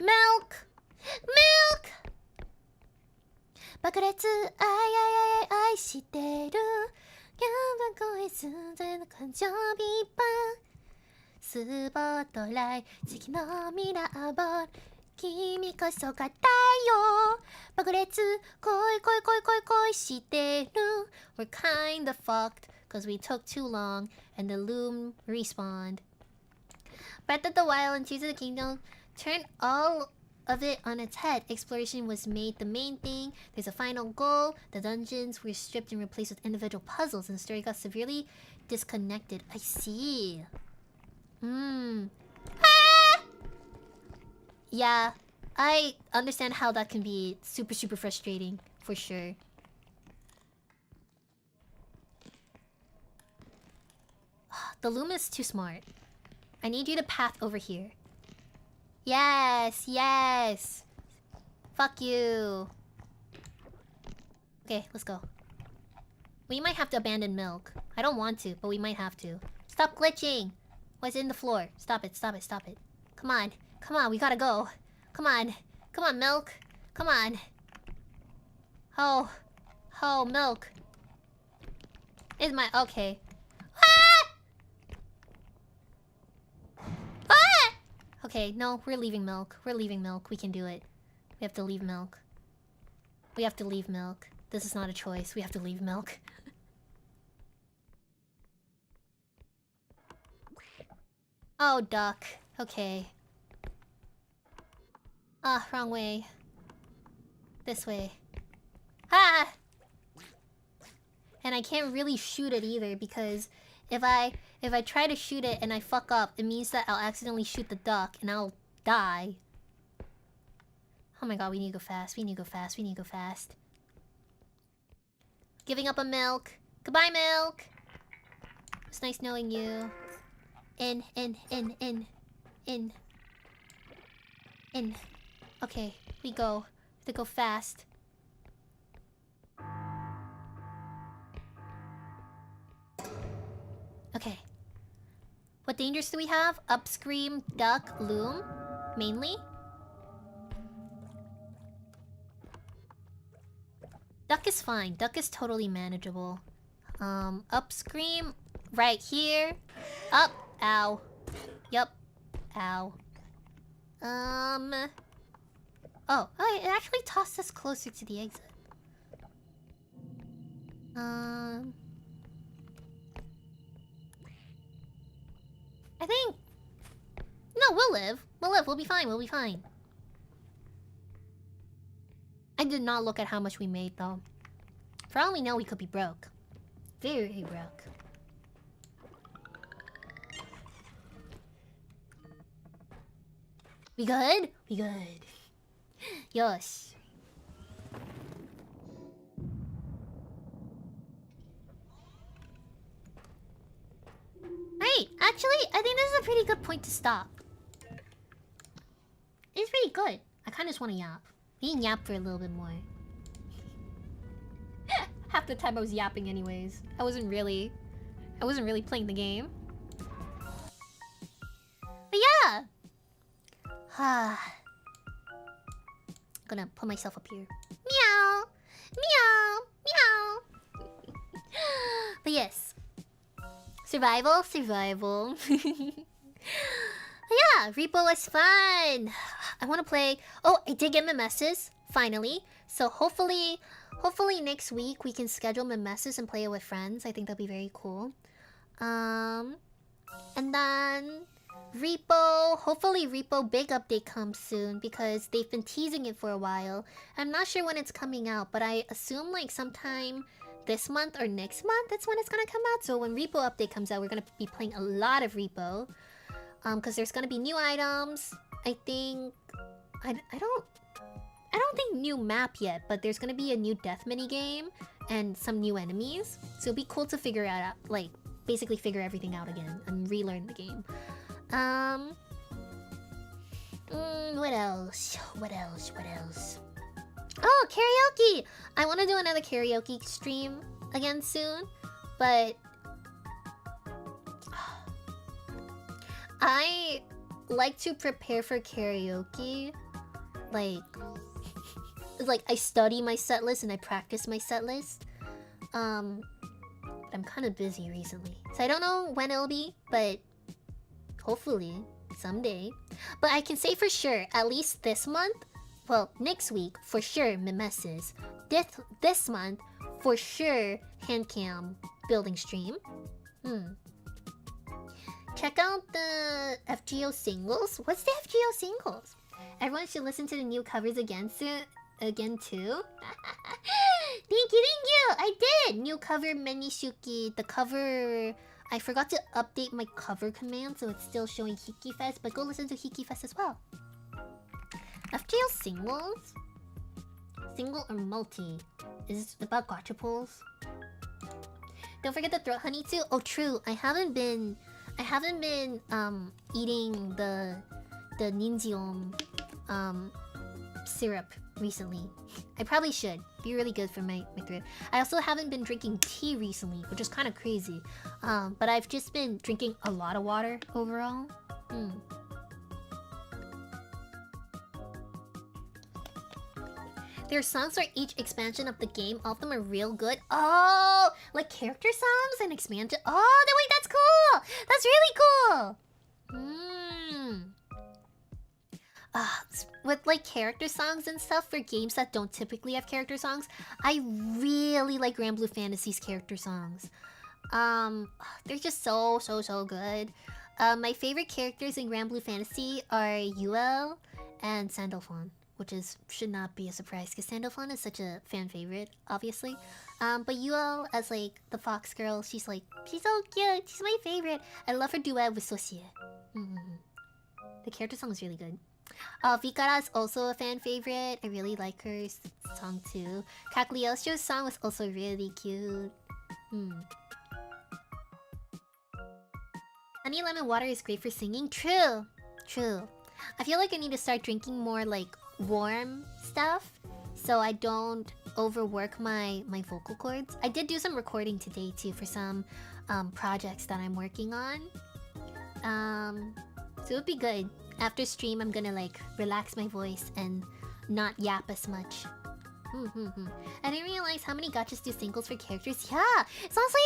Milk! Milk! 爆裂愛してるやば声すぜの感情ビーバースポットライト次のミラーボール君こそがだよ爆裂恋してる We're kinda fucked because we took too long and the loom respawned. Breath of the Wild and Tears of the Kingdom turned all of it on its head. Exploration was made the main thing. There's a final goal. The dungeons were stripped and replaced with individual puzzles, and the story got severely disconnected. I see. Yeah, I understand how that can be super frustrating, for sure. The loom is too smart. I need you to path over here. Yes. Fuck you. Okay, let's go. We might have to abandon milk. I don't want to, but we might have to. Stop glitching. What's in the floor? Stop it. Come on, we gotta go. Come on, milk. Come on. Oh, milk. Is my... Okay. Okay, no, we're leaving milk. We can do it. We have to leave milk. This is not a choice. We have to leave milk. Oh, duck. Okay. Ah, wrong way. This way. Ah! And I can't really shoot it either because if I try to shoot it and I fuck up, it means that I'll accidentally shoot the duck and I'll die. Oh my god, we need to go fast. Giving up on milk. Goodbye, milk. It's nice knowing you. In. Okay, we go. We have to go fast. Okay. What dangers do we have? Upscream, duck, loom, mainly. Duck is fine. Duck is totally manageable. Upscream, right here. Up, ow. Yup, ow. Oh, it actually tossed us closer to the exit. I think... No, we'll live. We'll be fine. I did not look at how much we made, though. For all we know, we could be broke. Very broke. We good? Yosh. Right, actually, I think this is a pretty good point to stop. It's pretty good. I kinda just wanna yap. We can yap for a little bit more. Half the time I was yapping anyways. I wasn't really playing the game. But yeah! Gonna put myself up here. Meow! But yes. Survival. Yeah, Repo was fun. I want to play. Oh, I did get mimesis finally. So hopefully next week we can schedule mimesis and play it with friends. I think that'd be very cool. And then Repo. Hopefully Repo big update comes soon because they've been teasing it for a while. I'm not sure when it's coming out, but I assume like sometime this month or next month that's when it's gonna come out. So when Repo update comes out, we're gonna be playing a lot of Repo. Because there's gonna be new items. I think I don't think new map yet, but there's gonna be a new death mini game and some new enemies. So it'll be cool to figure it out, like basically figure everything out again and relearn the game. What else? Oh, karaoke! I want to do another karaoke stream again soon, but I like to prepare for karaoke. Like I study my set list and I practice my set list. But I'm kind of busy recently, so I don't know when it'll be, but hopefully someday. But I can say for sure, at least this month, well, next week for sure, mimesis. This month for sure, hand cam building stream. Check out the FGO singles. What's the FGO singles? Everyone should listen to the new covers again soon. Again too. Thank you. I did new cover Menishuki. The cover. I forgot to update my cover command, so it's still showing HikiFest. But go listen to HikiFest as well. FGO singles. Single or multi? Is it about gacha pulls? Don't forget the throat honey too. Oh, true. I haven't been eating the ninjiom syrup recently. I probably should. Be really good for my throat. I also haven't been drinking tea recently, which is kind of crazy. But I've just been drinking a lot of water overall. Their songs for each expansion of the game. All of them are real good. Oh, like character songs and expansion. Oh, wait, that's cool. That's really cool. With like character songs and stuff for games that don't typically have character songs, I really like Grand Blue Fantasy's character songs. They're just so good. My favorite characters in Grand Blue Fantasy are UL and Sandalphon, which should not be a surprise because Sandalphon is such a fan favorite, obviously. But UL as like the fox girl, she's so cute. She's my favorite. I love her duet with Sosie. The character song is really good. Vikara is also a fan favorite. I really like her song too. Cagliostro's song was also really cute. Honey lemon water is great for singing. True. I feel like I need to start drinking more like warm stuff so I don't overwork my vocal cords. I did do some recording today too for some projects that I'm working on. So it would be good. After stream, I'm gonna like relax my voice and not yap as much. I didn't realize how many gachas do singles for characters. Yeah, it's honestly,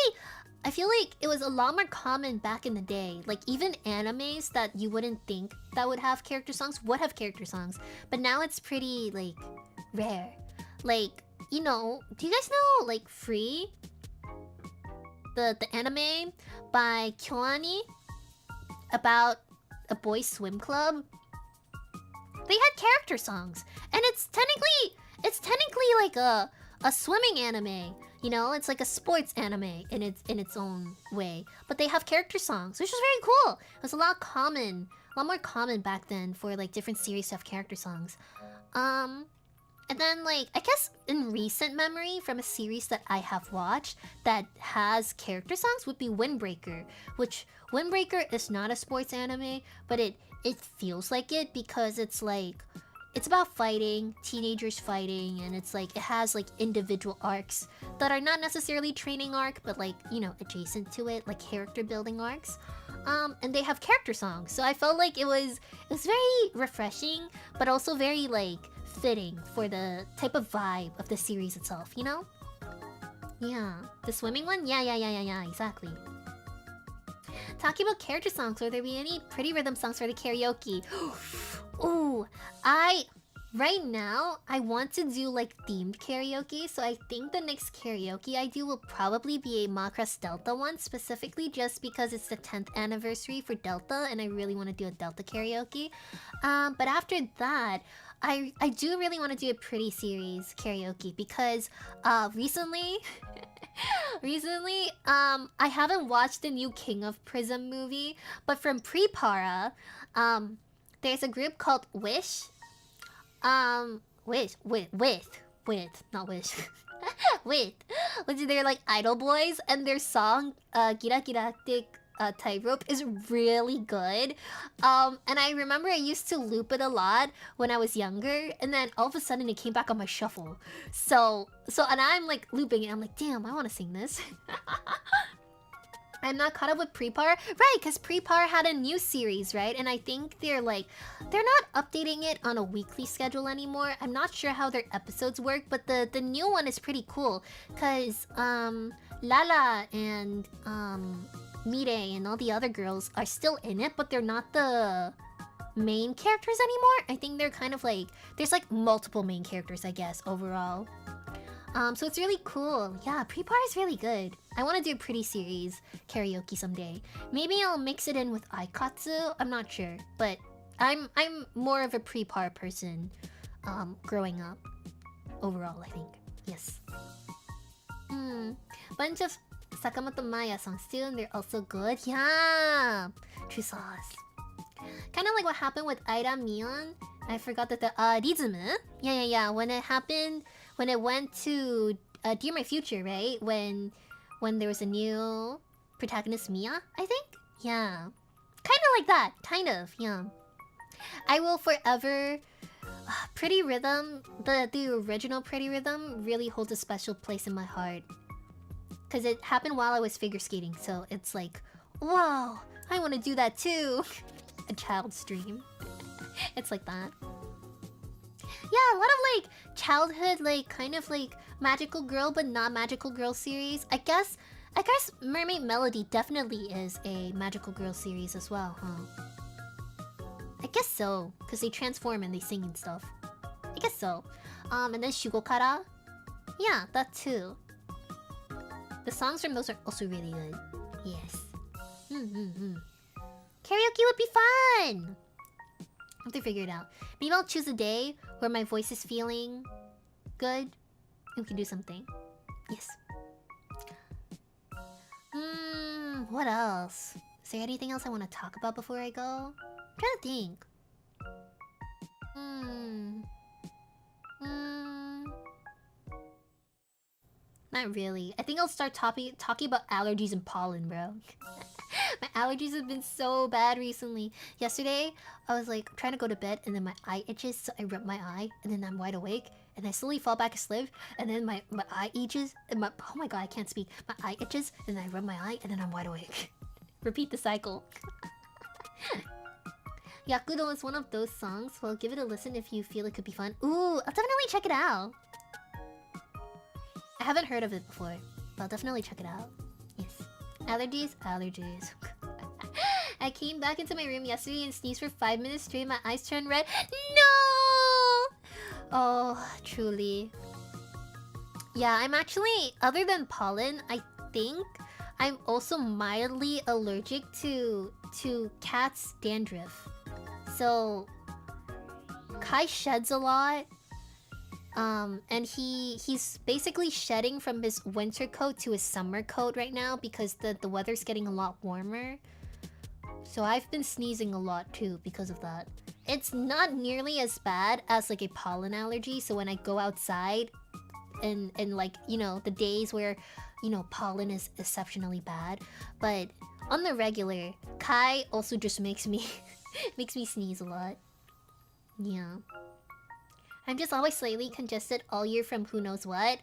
I feel like it was a lot more common back in the day. Like even animes that you wouldn't think that would have character songs would have character songs. But now it's pretty like rare. Like, you know, do you guys know like Free? The anime by Kyoani about a boys swim club. They had character songs, and it's technically like a swimming anime. You know, it's like a sports anime in its own way. But they have character songs, which is very cool. It was a lot more common back then for like different series to have character songs. And then like I guess in recent memory from a series that I have watched that has character songs would be Windbreaker, which Windbreaker is not a sports anime, but it feels like it because it's like it's about fighting, teenagers fighting, and it's like it has like individual arcs that are not necessarily training arc, but like, you know, adjacent to it, like character building arcs. And they have character songs. So I felt like it was very refreshing, but also very like fitting for the type of vibe of the series itself, you know? Yeah. The swimming one? Yeah, exactly. Talking about character songs, will there be any pretty rhythm songs for the karaoke? Ooh, right now, I want to do like themed karaoke, so I think the next karaoke I do will probably be a Macross Delta one, specifically just because it's the 10th anniversary for Delta, and I really want to do a Delta karaoke. But after that, I do really want to do a Pretty Series karaoke because recently, I haven't watched the new King of Prism movie, but from Pre-Para, there's a group called Wish. With, not Wish. With, which they're like idol boys, and their song, Gira Giractic Tightrope is really good. And I remember I used to loop it a lot when I was younger, and then all of a sudden it came back on my shuffle. So, and I'm like looping it, I'm like, damn, I want to sing this. I'm not caught up with Pre-Par. Right, because Pre-Par had a new series, right? And I think they're not updating it on a weekly schedule anymore. I'm not sure how their episodes work, but the new one is pretty cool. Because Lala and Mire and all the other girls are still in it, but they're not the main characters anymore. I think they're kind of like... There's like multiple main characters, I guess, overall. So it's really cool. Yeah, pre-par is really good. I want to do a pretty series karaoke someday. Maybe I'll mix it in with aikatsu. I'm not sure, but I'm more of a pre-par person growing up overall, I think. Yes. Bunch of Sakamoto Maya songs too, and they're also good. Yeah, true sauce. Kind of like what happened with Aira Mion. I forgot that the Rizumu. Yeah. When it happened, when it went to Dear My Future, right? When there was a new protagonist, Mia, I think. Yeah, kind of like that. Kind of. Yeah. I will forever. Pretty Rhythm, the original Pretty Rhythm really holds a special place in my heart. Because it happened while I was figure skating, so it's like, wow, I want to do that too. A child's dream. It's like that. Yeah, a lot of like childhood, like kind of like magical girl but not magical girl series. I guess Mermaid Melody definitely is a magical girl series as well, huh? I guess so, because they transform and they sing and stuff. I guess so. And then Shugokara. Yeah, that too. The songs from those are also really good. Yes. Karaoke would be fun! I have to figure it out. Maybe I'll choose a day where my voice is feeling good and we can do something. Yes. What else? Is there anything else I want to talk about before I go? I'm trying to think. Not really. I think I'll start talking about allergies and pollen, bro. My allergies have been so bad recently. Yesterday, I was like trying to go to bed and then my eye itches, so I rub my eye and then I'm wide awake and I slowly fall back asleep and then my eye itches and oh my god, I can't speak. My eye itches and then I rub my eye and then I'm wide awake. Repeat the cycle. Yakudo is one of those songs. Well, give it a listen if you feel it could be fun. Ooh, I'll definitely check it out. I haven't heard of it before, but I'll definitely check it out. Yes. Allergies. I came back into my room yesterday and sneezed for 5 minutes straight. My eyes turned red. No! Oh, truly. Yeah, I'm actually, other than pollen, I think I'm also mildly allergic to cat's dandruff. So Kai sheds a lot. And he's basically shedding from his winter coat to his summer coat right now because the weather's getting a lot warmer. So I've been sneezing a lot too because of that. It's not nearly as bad as like a pollen allergy. So when I go outside and like, you know, the days where, you know, pollen is exceptionally bad, but on the regular, Kai also just makes me sneeze a lot. Yeah. I'm just always slightly congested all year from who knows what.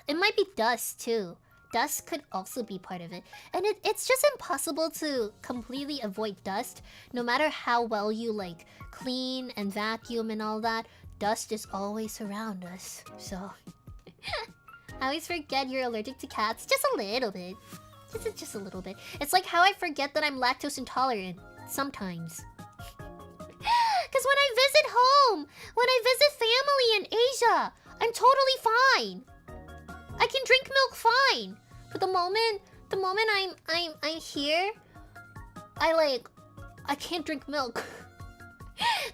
It might be dust too. Dust could also be part of it. And it's just impossible to completely avoid dust. No matter how well you like clean and vacuum and all that, dust is always around us. So I always forget you're allergic to cats. Just a little bit. Just a little bit. It's like how I forget that I'm lactose intolerant sometimes. Because when I visit home, when I visit family in Asia, I'm totally fine. I can drink milk fine. But the moment I'm here, I can't drink milk.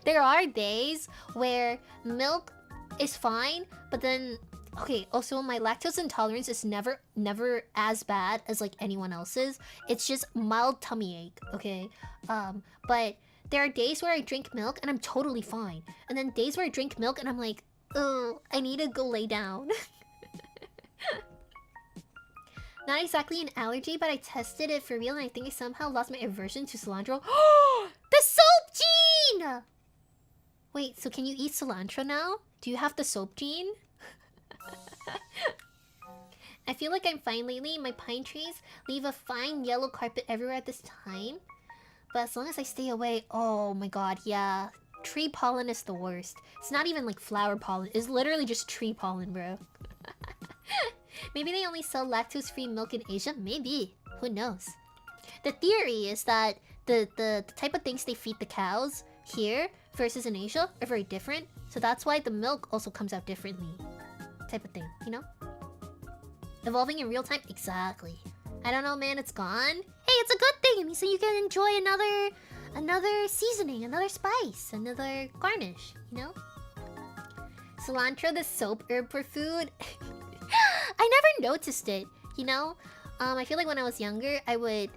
There are days where milk is fine, but then okay, also my lactose intolerance is never as bad as like anyone else's. It's just mild tummy ache, okay? But there are days where I drink milk and I'm totally fine. And then days where I drink milk and I'm like, oh, I need to go lay down. Not exactly an allergy, but I tested it for real and I think I somehow lost my aversion to cilantro. The soap gene! Wait, so can you eat cilantro now? Do you have the soap gene? I feel like I'm fine lately. My pine trees leave a fine yellow carpet everywhere at this time. But as long as I stay away, oh my god, yeah. Tree pollen is the worst. It's not even like flower pollen. It's literally just tree pollen, bro. Maybe they only sell lactose-free milk in Asia? Maybe. Who knows? The theory is that the type of things they feed the cows here versus in Asia are very different. So that's why the milk also comes out differently. Type of thing, you know? Evolving in real time? Exactly. I don't know, man, it's gone. Hey, it's a good thing. It means that you can enjoy another seasoning, another spice, another garnish, you know? Cilantro, the soap herb for food. I never noticed it, you know? I feel like when I was younger, I would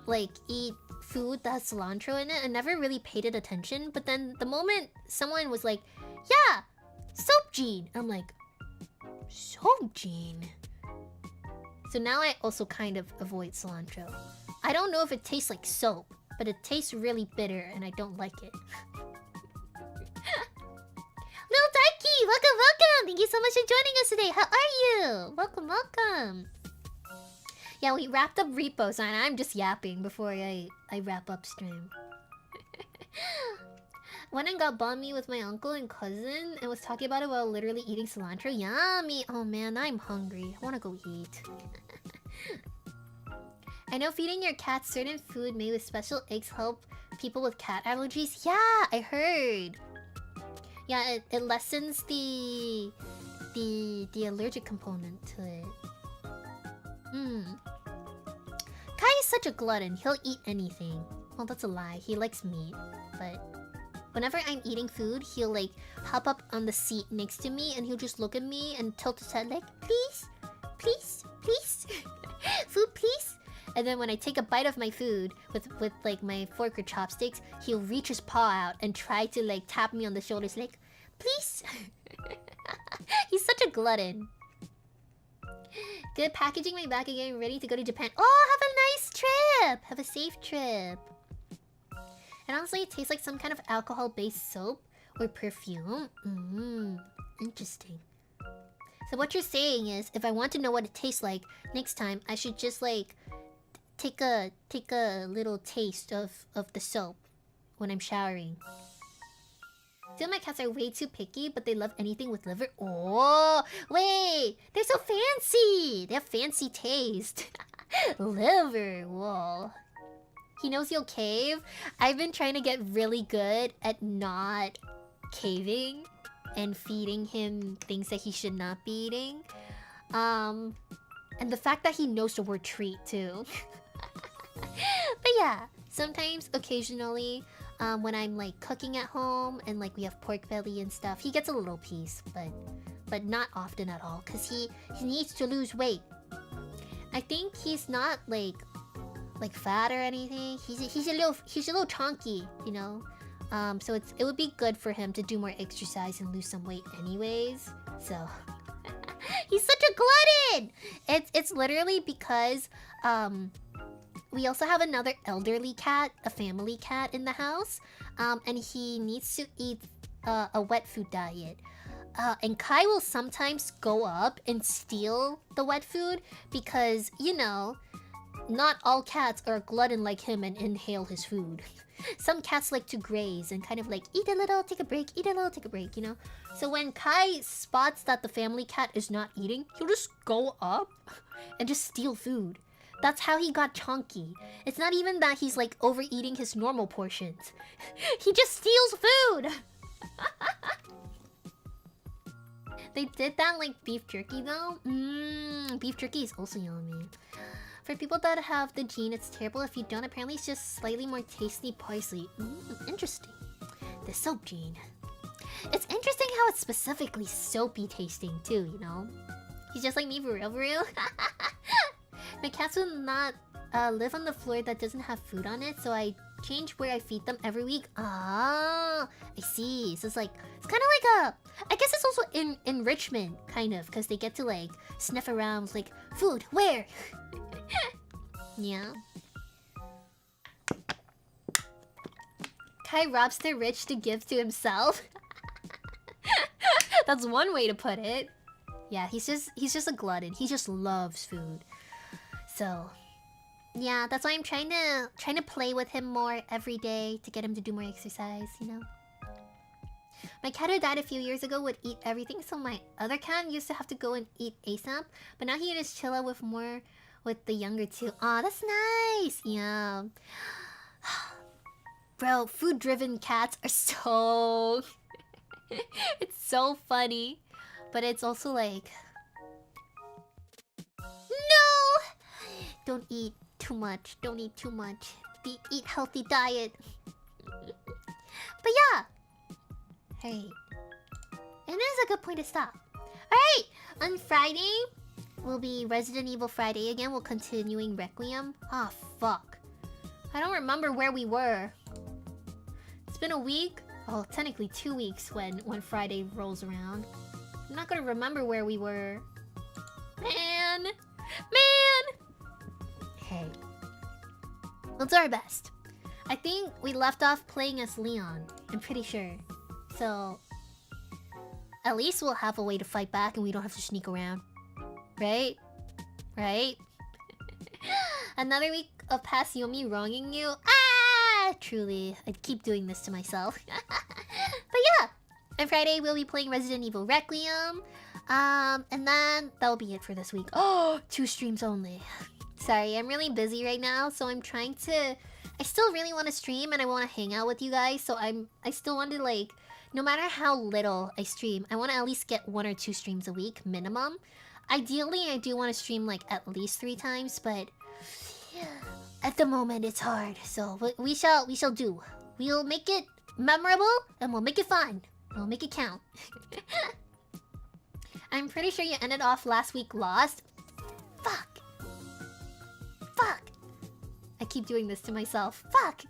like eat food that has cilantro in it and never really paid it attention. But then the moment someone was like, yeah, soap gene, I'm like, soap gene? So now I also kind of avoid cilantro. I don't know if it tastes like soap, but it tastes really bitter and I don't like it. Little Darky, welcome, welcome! Thank you so much for joining us today. How are you? Welcome, welcome. Yeah, we wrapped up R.E.P.O, so I'm just yapping before I wrap up stream. Went and got banh mi with my uncle and cousin and was talking about it while literally eating cilantro. Yummy! Oh man, I'm hungry. I wanna go eat. I know feeding your cat certain food made with special eggs help people with cat allergies. Yeah, I heard. Yeah, it lessens the allergic component to it. Kai is such a glutton. He'll eat anything. Well, that's a lie. He likes meat, but whenever I'm eating food, he'll like hop up on the seat next to me and he'll just look at me and tilt his head like, please, please, please, food, please. And then when I take a bite of my food with like my fork or chopsticks, he'll reach his paw out and try to like tap me on the shoulders like, please. He's such a glutton. Good, packaging my bag again, ready to go to Japan. Oh, have a nice trip. Have a safe trip. And honestly, it tastes like some kind of alcohol-based soap or perfume. Interesting. So what you're saying is, if I want to know what it tastes like next time, I should just like take a little taste of the soap when I'm showering. Some of my cats are way too picky, but they love anything with liver. Oh, wait, they're so fancy. They have fancy taste. Liver, whoa. He knows he'll cave. I've been trying to get really good at not caving and feeding him things that he should not be eating. And the fact that he knows the word treat too. But yeah, sometimes, occasionally, when I'm like cooking at home and like we have pork belly and stuff, he gets a little piece, but not often at all, because he needs to lose weight. I think he's not like fat or anything. He's a little chunky, you know. So it would be good for him to do more exercise and lose some weight anyways. So he's such a glutton. It's literally because we also have another elderly cat, a family cat in the house, and he needs to eat a wet food diet. And Kai will sometimes go up and steal the wet food because, you know, not all cats are a glutton like him and inhale his food. Some cats like to graze and kind of like eat a little, take a break, eat a little, take a break, you know? So when Kai spots that the family cat is not eating, he'll just go up and just steal food. That's how he got chunky. It's not even that he's like overeating his normal portions. He just steals food! They did that like beef jerky though. Beef jerky is also yummy. For people that have the gene, it's terrible. If you don't, apparently it's just slightly more tasty parsley. Interesting. The soap gene. It's interesting how it's specifically soapy tasting too, you know? He's just like me, for real, for real. My cats will not live on the floor that doesn't have food on it, so I change where I feed them every week. Ah, I see. So it's kind of like a, I guess it's also enrichment, kind of, because they get to like sniff around, like, food, where? Yeah. Kai robs the rich to give to himself. That's one way to put it. Yeah, he's just a glutton. He just loves food. So, yeah, that's why I'm trying to play with him more every day to get him to do more exercise, you know. My cat who died a few years ago would eat everything, so my other cat used to have to go and eat ASAP. But now he just chill out with the younger two. Aw, that's nice! Yeah. Bro, food-driven cats are so... It's so funny. But it's also like... don't eat too much. Don't eat too much. Eat healthy diet. But yeah. Hey. And this is a good point to stop. Alright! On Friday, will be Resident Evil Friday again. We're continuing Requiem. Ah, fuck. I don't remember where we were. It's been a week. Oh, technically 2 weeks when Friday rolls around. I'm not gonna remember where we were. Man! Hey. We'll do our best. I think we left off playing as Leon. I'm pretty sure. So... at least we'll have a way to fight back and we don't have to sneak around. Right? Right? Another week of past Yomi wronging you? Ah! Truly, I'd keep doing this to myself. But yeah! On Friday, we'll be playing Resident Evil Requiem. And then that'll be it for this week. Oh! 2 streams only. Sorry, I'm really busy right now, so I'm trying to... I still really want to stream and I want to hang out with you guys, so I still want to, like... no matter how little I stream, I want to at least get 1 or 2 streams a week, minimum. Ideally, I do want to stream, like, at least 3 times, but... at the moment, it's hard. So, we shall do. We'll make it memorable, and we'll make it fun. We'll make it count. I'm pretty sure you ended off last week lost. Fuck. I keep doing this to myself. Fuck.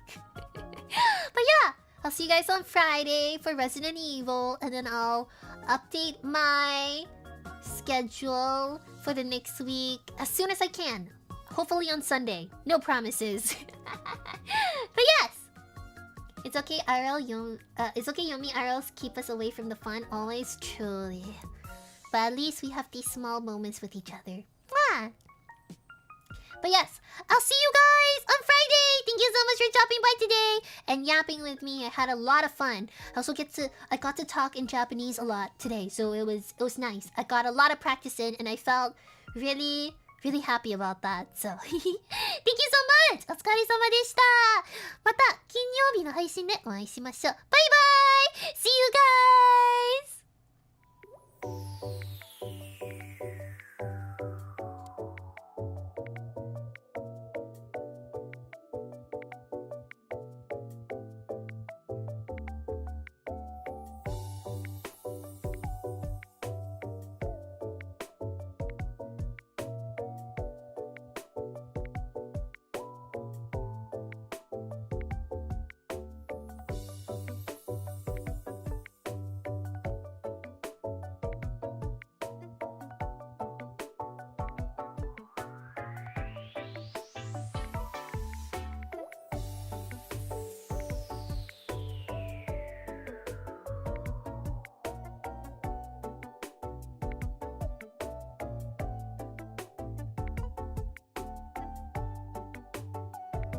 But yeah, I'll see you guys on Friday for Resident Evil, and then I'll update my schedule for the next week as soon as I can. Hopefully on Sunday. No promises. But yes! It's okay, it's okay, Yomi RLs keep us away from the fun, always, truly. But at least we have these small moments with each other. Mwah! But yes, I'll see you guys on Friday! Thank you so much for stopping by today and yapping with me. I had a lot of fun. I got to talk in Japanese a lot today, so it was nice. I got a lot of practice in and I felt really happy about that. So thank you so much! お疲れ様でした。また金曜日の配信でお会いしましょう。バイバイ！